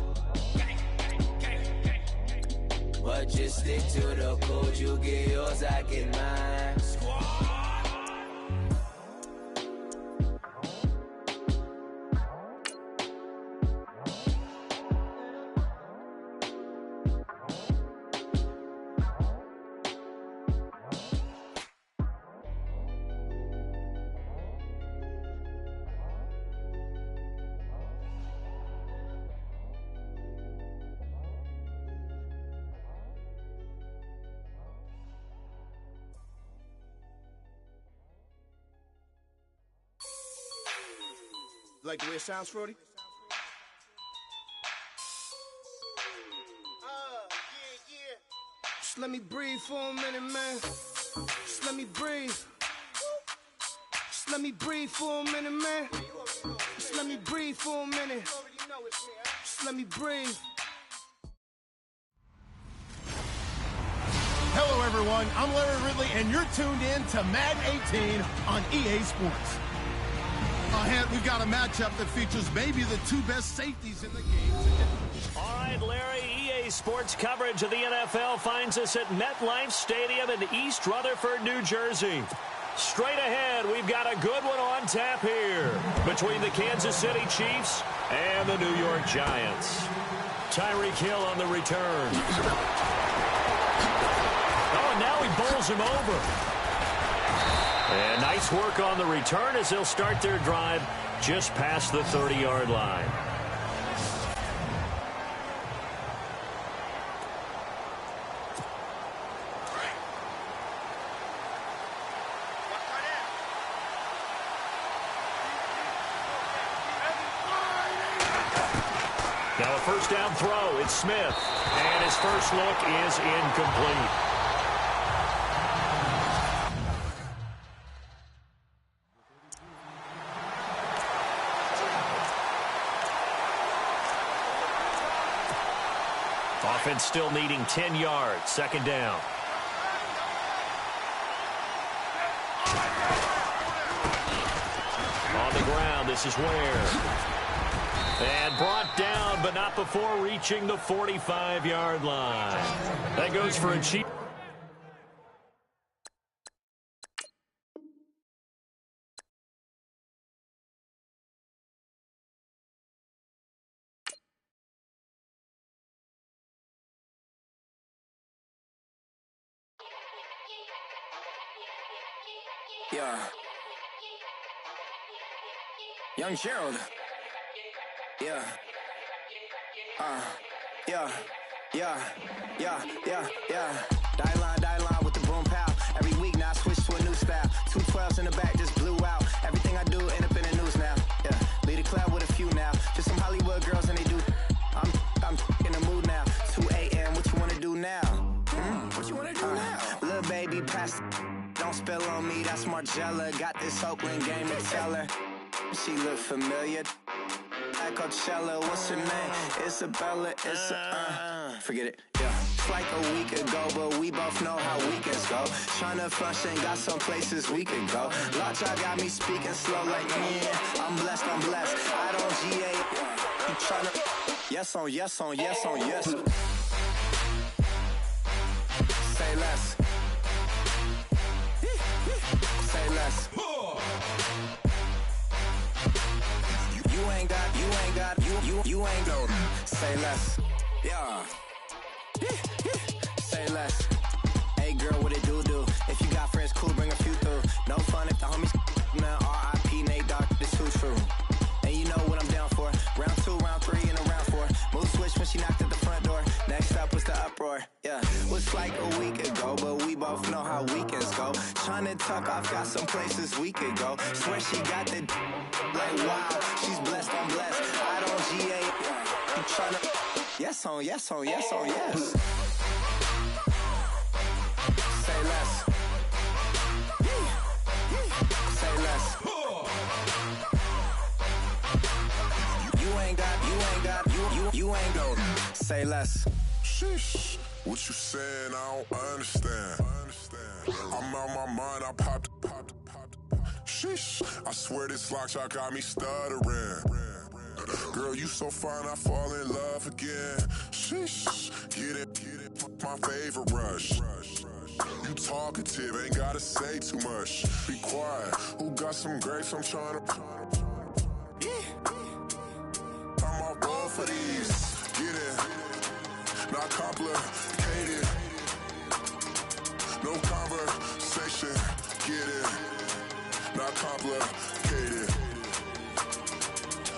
Speaker 2: But just stick to the code, you get yours, I get mine. Squad. Like the way it sounds, Frody?
Speaker 1: Just let me breathe for a minute, man. Just let me breathe. Just let me breathe for a minute, man. Just let me breathe for a minute. Just let me breathe.
Speaker 3: Hello, everyone. I'm Larry Ridley, and you're tuned in to Madden 18 on EA Sports. Ahead, we've got a matchup that features maybe the two best safeties in the game today.
Speaker 5: All right, Larry, EA Sports coverage of the NFL finds us at MetLife Stadium in East Rutherford, New Jersey. Straight ahead, we've got a good one on tap here between the Kansas City Chiefs and the New York Giants. Tyreek Hill on the return. Oh, and now he bowls him over. And nice work on the return as they'll start their drive just past the 30-yard line. Now a first down throw, it's Smith. And his first look is incomplete. Offense still needing 10 yards, second down. On the ground, this is Ware. And brought down, but not before reaching the 45-yard line. That goes for a cheap.
Speaker 2: Yeah. Young Gerald. Yeah. Yeah. Die line with the boom pow. Every week now I switch to a new style. 2 12s in the back just blew out. Everything I do end up in the news now. Yeah. Lead a club with a few now. Just some Hollywood girls and they do. I'm in the mood now. 2 a.m. What you wanna do now? What you wanna do now? Little baby pass. Don't spill on me. That's Margella. Got this Oakland game to tell her. She look familiar. At Coachella, what's her name? Isabella, forget it, yeah. It's like a week ago, but we both know how weekends go. Tryna function, got some places we could go. Lot y'all got me speaking slow like, yeah, I'm blessed. I don't GA, you tryna, yes on yes. Say less. Say less. You ain't go. Say less. Yeah. Say less. Hey girl, what it do? If you got friends, cool, bring a few through. No fun if the homies man. R.I.P. Nate Dogg, this too true. And you know what I'm down for. Round 2, round 3, and a round 4. Mood switch when she knocked at the front door. Next up was the uproar. Yeah. Was like a week ago, but we both know how weekends go. Tryna tuck off, got some places we could go. Swear she got the like wow, she's blessed, I'm blessed. I don't GA. You tryna yes on yes. Say less. Say less. You ain't go. Say less.
Speaker 8: Sheesh. What you saying? I don't understand. I'm out my mind. I popped. Sheesh. I swear this lock y'all got me stuttering. Girl, you so fine, I fall in love again. Sheesh. Get it. My favorite rush. You talkative, ain't gotta say too much. Be quiet. Who got some grapes? I'm trying to. I'm all roll for these. Get it. Not complicated. No conversation. Get it. Not complicated.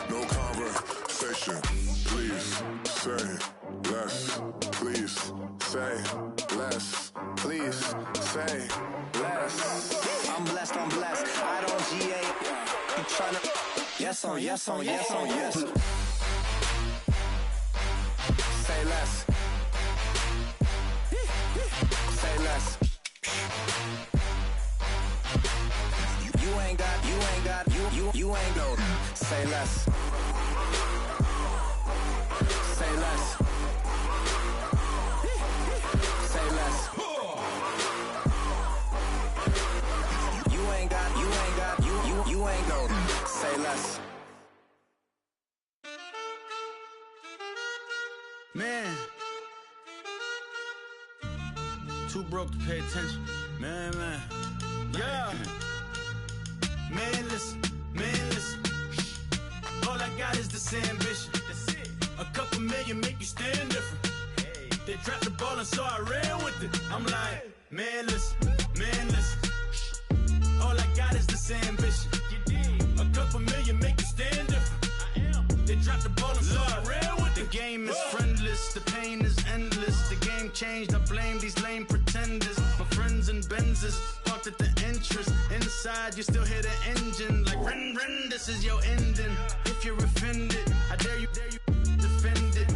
Speaker 8: No conversation. Please say less. Please say less. Please say less.
Speaker 2: I'm blessed. I don't GA. You tryna yes on yes on yes on yes. Say less. Say less. You ain't got no. Say less. Say less. Say less. You ain't got no. Say less.
Speaker 9: Man, too broke to pay attention. Man. Yeah. Man, listen. All I got is this ambition. A couple million make you stand different. They dropped the ball and so I ran with it. I'm like, man, listen. All I got is this ambition. A couple million make you stand different. They dropped the ball and so I ran with it. The game is friendless, the pain is endless. The game changed, I blame these lame pretenders. My friends and Benzes parked at the entrance. Inside, you still hear the engine. Like, rin, this is your ending. If you're offended, I dare you defend it.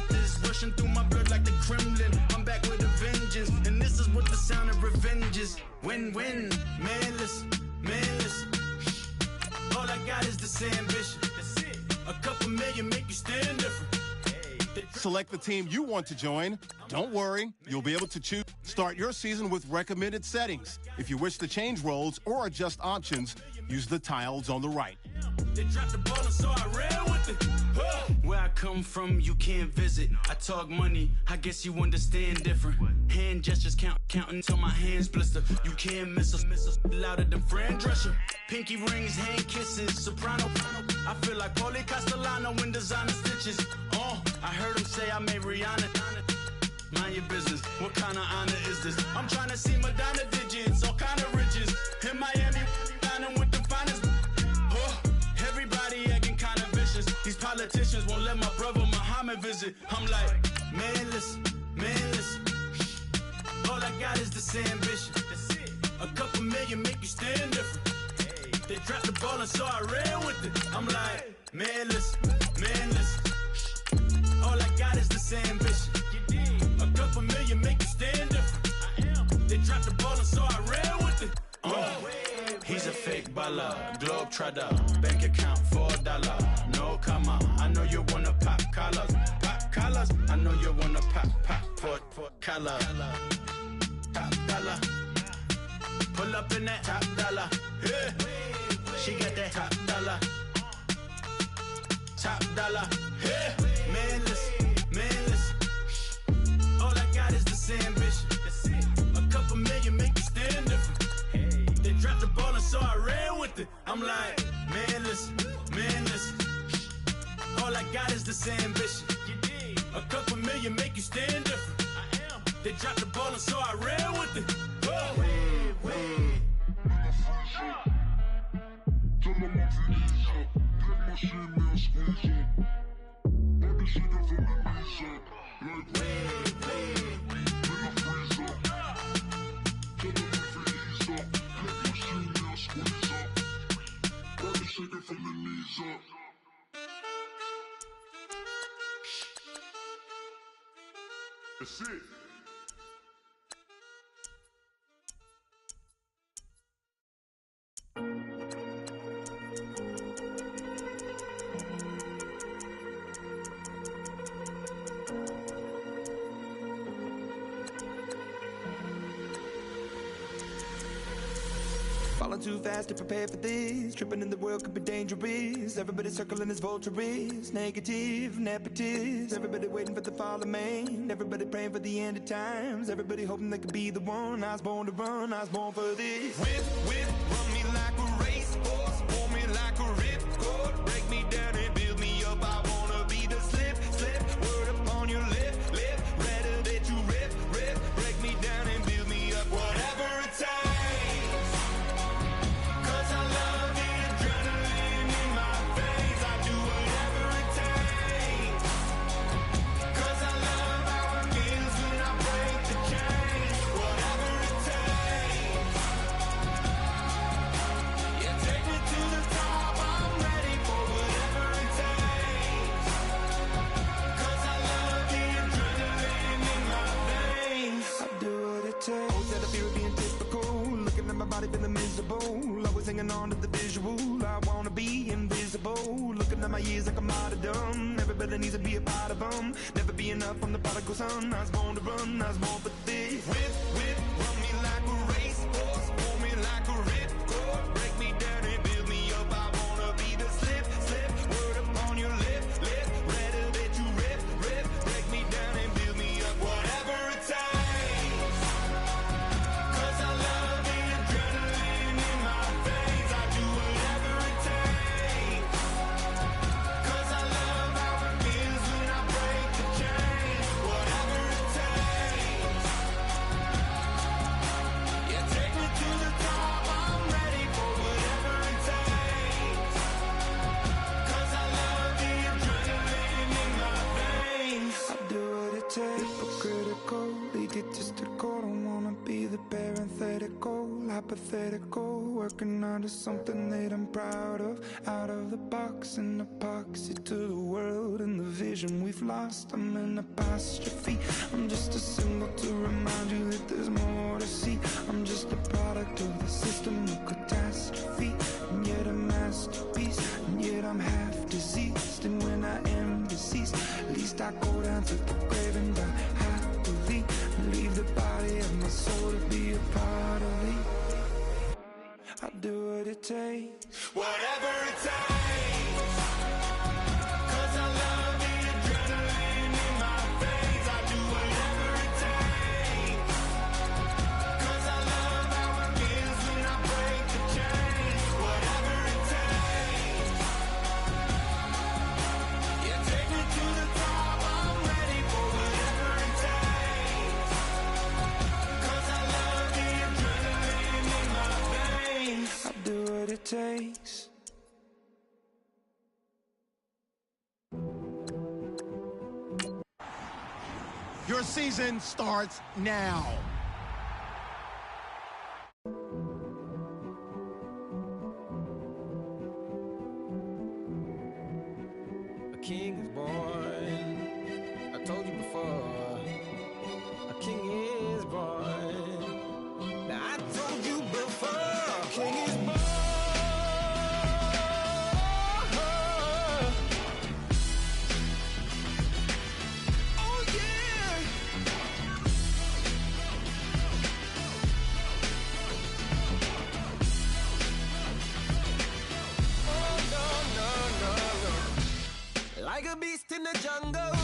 Speaker 9: This is rushing through my blood like the Kremlin. I'm back with a vengeance, and this is what the sound of revenge is. Win-win, man, listen. All I got is this ambition. A couple million make you stand different.
Speaker 3: Select the team you want to join. Don't worry, you'll be able to choose. Start your season with recommended settings. If you wish to change roles or adjust options, use the tiles on the right.
Speaker 9: They dropped the ball and so I ran with it. Where I come from, you can't visit. I talk money, I guess you understand different. Hand gestures counting till my hands blister. You can't miss us louder than Fran Drescher. Pinky rings, hand kisses, soprano. I feel like Paulie Castellano in designer stitches. I heard him say I made Rihanna. Mind your business, what kind of honor is this? I'm trying to see Madonna digits, all kind of riches. In Miami, dining with the finest. Everybody acting kind of vicious. These politicians won't let my brother Muhammad visit. I'm like, man, listen. All I got is this ambition. A couple million make you stand different. They dropped the ball and so I ran with it. I'm like, man, listen. All I got is this ambition. A couple million make you stand different. They dropped the ball and so I ran with it. He's a fake baller, globe trotter, bank account $4. No comma, I know you wanna pop collars. I know you wanna pop for collar. Top dollar, pull up in that top dollar. Yeah. She got that top dollar. Yeah. Man, listen. All I got is this ambition. A couple million make you stand different. They dropped the ball and so I ran with it. I'm like, man, listen. All I got is this ambition. A couple million make you stand different. They dropped the ball and so I ran with it.
Speaker 8: That's it.
Speaker 1: Falling too fast to prepare for this. Tripping in the world could be dangerous. Everybody circling as vultures. Negative, nepotist. Everybody waiting for the fall of man. Everybody praying for the end of times. Everybody hoping they could be the one. I was born to run, I was born for this. Whip, run me like a racehorse. Pull me like a ripcord. Break me down and build me up. I wanna be the slip. Word upon your lip. Rather that you rip. Break me down and build me up. Whatever it takes.
Speaker 10: Looking at my years like a martyrdom. Everybody needs to be a part of them. Never be enough, I'm the prodigal son. I was born to run, I was born for this. Whip, run me like a racehorse. Pull me like a ripcord. Break me down and build me up. I wanna be the slip. Word upon your lip. Rather that you rip. Break me down and build me up. Whatever it takes. 'Cause I love the adrenaline in my veins. I do whatever it takes. 'Cause I love how it feels when I break the chains. Whatever it takes. Yeah, take me to the top. I'm ready for whatever it takes. 'Cause I love the adrenaline in my veins. I do what it takes. But critical, egotistical. Don't wanna be the parenthetical, hypothetical. Working out of something that I'm proud of. Out of the box, an epoxy to the world and the vision we've lost. I'm an apostrophe. I'm just a symbol to remind you that there's more to see. I'm just a product of the system of catastrophe, and yet a masterpiece, and yet I'm half diseased. And when I am deceased, at least I go down to the grave and die happily, and leave the body of my soul to be a part of me. I'll do what it takes. Whatever it takes. 'Cause I love the adrenaline in my veins. I do whatever it takes. 'Cause I love how it feels when I break the chains. Whatever it takes. Yeah, take me to the top. I'm ready for whatever it takes. 'Cause I love the adrenaline in my veins. I'll do what it takes.
Speaker 3: Your season starts now.
Speaker 10: A king is born. I told you before. A king is born. Now I told you before. A king is born. Oh yeah. Oh no. Like a beast in the jungle,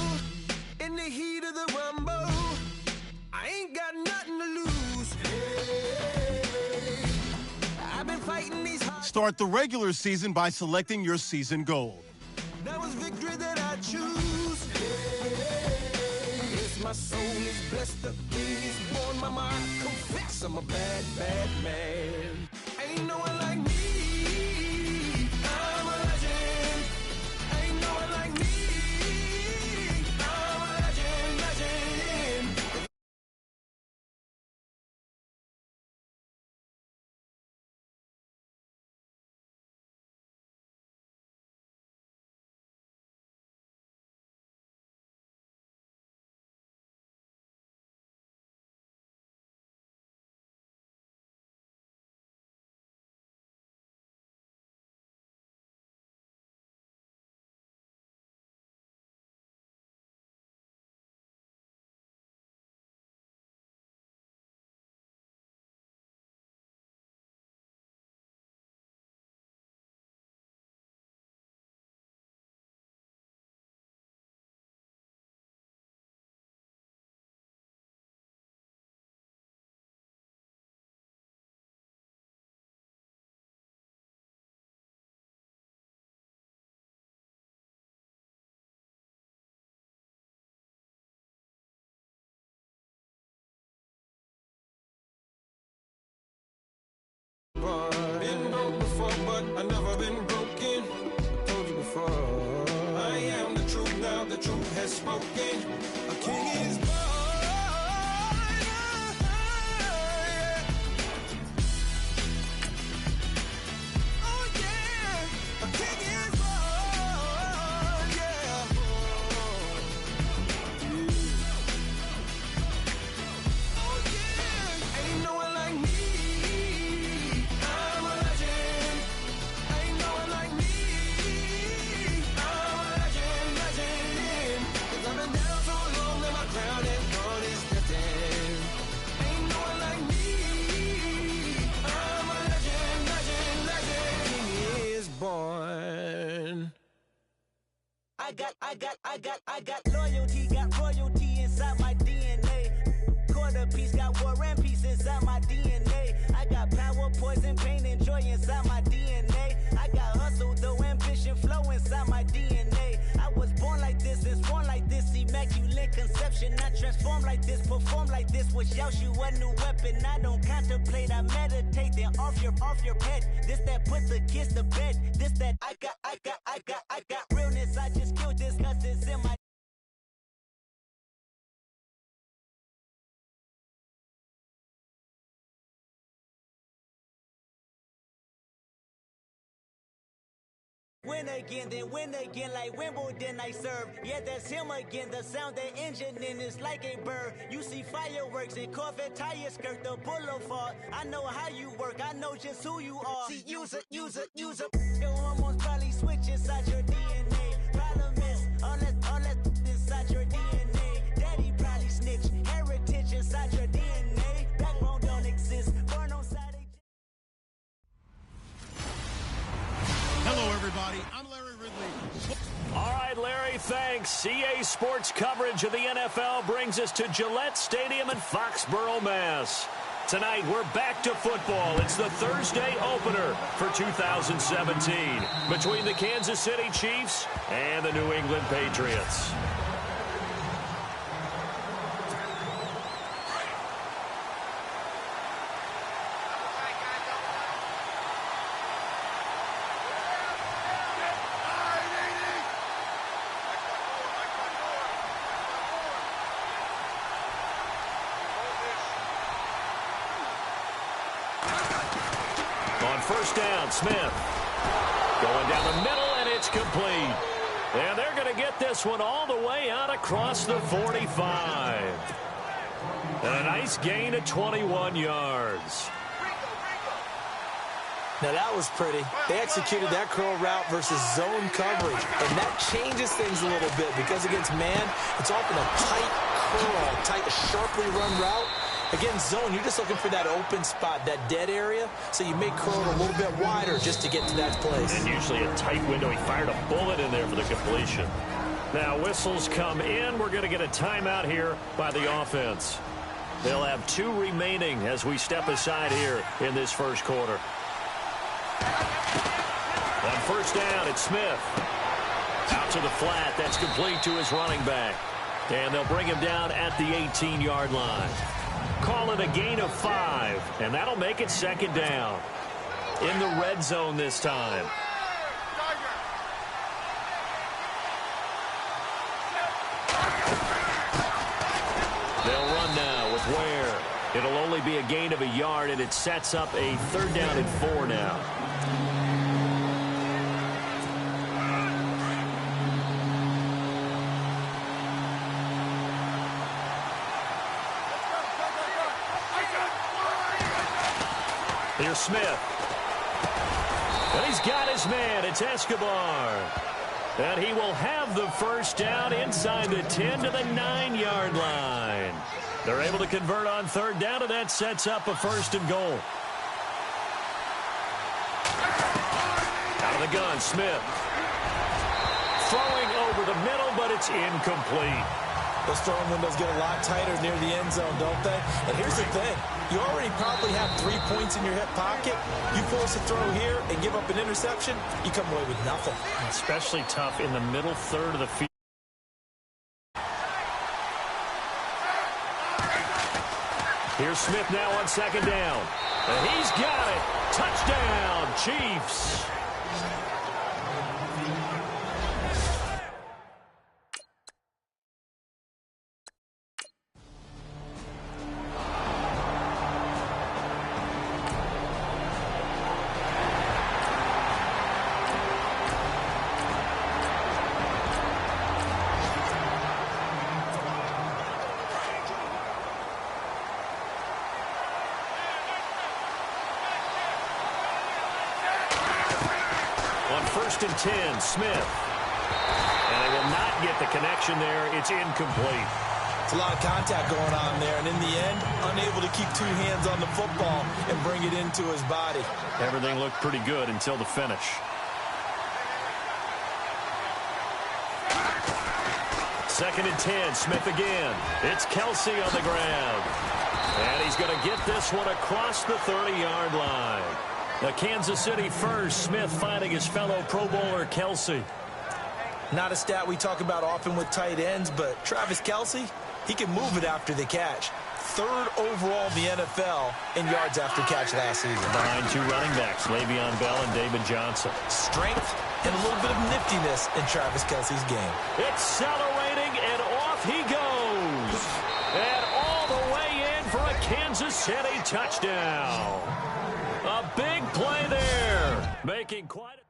Speaker 10: in the heat of the rumble, I ain't got nothing to lose. Hey, I've been fighting these hard.
Speaker 3: Start the regular season by selecting your season goal.
Speaker 10: That was victory that I choose. Yes, my soul is blessed, the king is born. Mama, I confess I'm a bad man. Ain't no one like me. I'm a legend. Ain't no one like me. I'm a legend. Been broke before, but I've never been broken. I told you before. I am the truth now, the truth has spoken. A king is born. Oh yeah, a king is born. Yeah. Oh yeah, ain't no one like me. I'm a legend. Ain't no one like me.
Speaker 1: got loyalty, got royalty inside my DNA. Quarter piece, got war and peace inside my DNA. I got power, poison, pain, and joy inside my DNA. I got hustle, though, ambition, flow inside my DNA. I was born like this, it's born like this, immaculate conception. I transform like this, perform like this, was Yaoshu a new weapon. I don't contemplate, I meditate, then off your head. This that put the kids to bed. This that I got realness. I just killed this cause it's in my win again, then win again like Wimbledon I serve. Yeah, that's him again. The sound the engine in is like a bird. You see fireworks and Corvette tires skirt the boulevard. I know how you work. I know just who you are. See, use it. Your hormones probably switch inside your DNA. Problem is, all that inside your DNA. Daddy probably snitch. Heritage inside your DNA. Backbone don't exist. Born on side.
Speaker 3: Hello, everybody. I'm Larry Ridley.
Speaker 5: All right, Larry, thanks. EA Sports coverage of the NFL brings us to Gillette Stadium in Foxborough, Mass. Tonight, we're back to football. It's the Thursday opener for 2017 between the Kansas City Chiefs and the New England Patriots. First down, Smith. Going down the middle, and it's complete. And they're going to get this one all the way out across the 45. And a nice gain of 21 yards.
Speaker 6: Now that was pretty. They executed that curl route versus zone coverage. And that changes things a little bit because against man, it's often a tight curl, a sharply run route. Against zone, you're just looking for that open spot, that dead area, so you make curl a little bit wider just to get to that place.
Speaker 5: And usually a tight window. He fired a bullet in there for the completion. Now whistles come in. We're going to get a timeout here by the offense. They'll have 2 remaining as we step aside here in this first quarter. On first down, it's Smith. Out to the flat. That's complete to his running back. And they'll bring him down at the 18-yard line. Call it a gain of 5, and that'll make it second down. In the red zone this time. They'll run now with Ware. It'll only be a gain of a yard, and it sets up a third down and 4 now. Here's Smith. And he's got his man. It's Escobar. And he will have the first down inside the 10 to the 9-yard line. They're able to convert on third down, and that sets up a first and goal. Out of the gun, Smith. Throwing over the middle, but it's incomplete.
Speaker 6: Those throwing windows get a lot tighter near the end zone, don't they? And here's the thing. You already probably have 3 points in your hip pocket. You force a throw here and give up an interception, you come away with nothing.
Speaker 5: Especially tough in the middle third of the field. Here's Smith now on second down. And he's got it. Touchdown, Chiefs. First and 10, Smith. And they will not get the connection there. It's incomplete.
Speaker 6: It's a lot of contact going on there, and in the end, unable to keep 2 hands on the football and bring it into his body.
Speaker 5: Everything looked pretty good until the finish. 2nd and 10. Smith again. It's Kelsey on the ground. And he's going to get this one across the 30-yard line. The Kansas City first. Smith finding his fellow Pro Bowler Kelsey.
Speaker 6: Not a stat we talk about often with tight ends, but Travis Kelsey, he can move it after the catch. 3rd overall in the NFL in yards after catch last season.
Speaker 5: Behind 2 running backs, Le'Veon Bell and David Johnson.
Speaker 6: Strength and a little bit of niftiness in Travis Kelsey's game.
Speaker 5: Accelerating, and off he goes. And all the way in for a Kansas City touchdown. A big play there. Making quite a...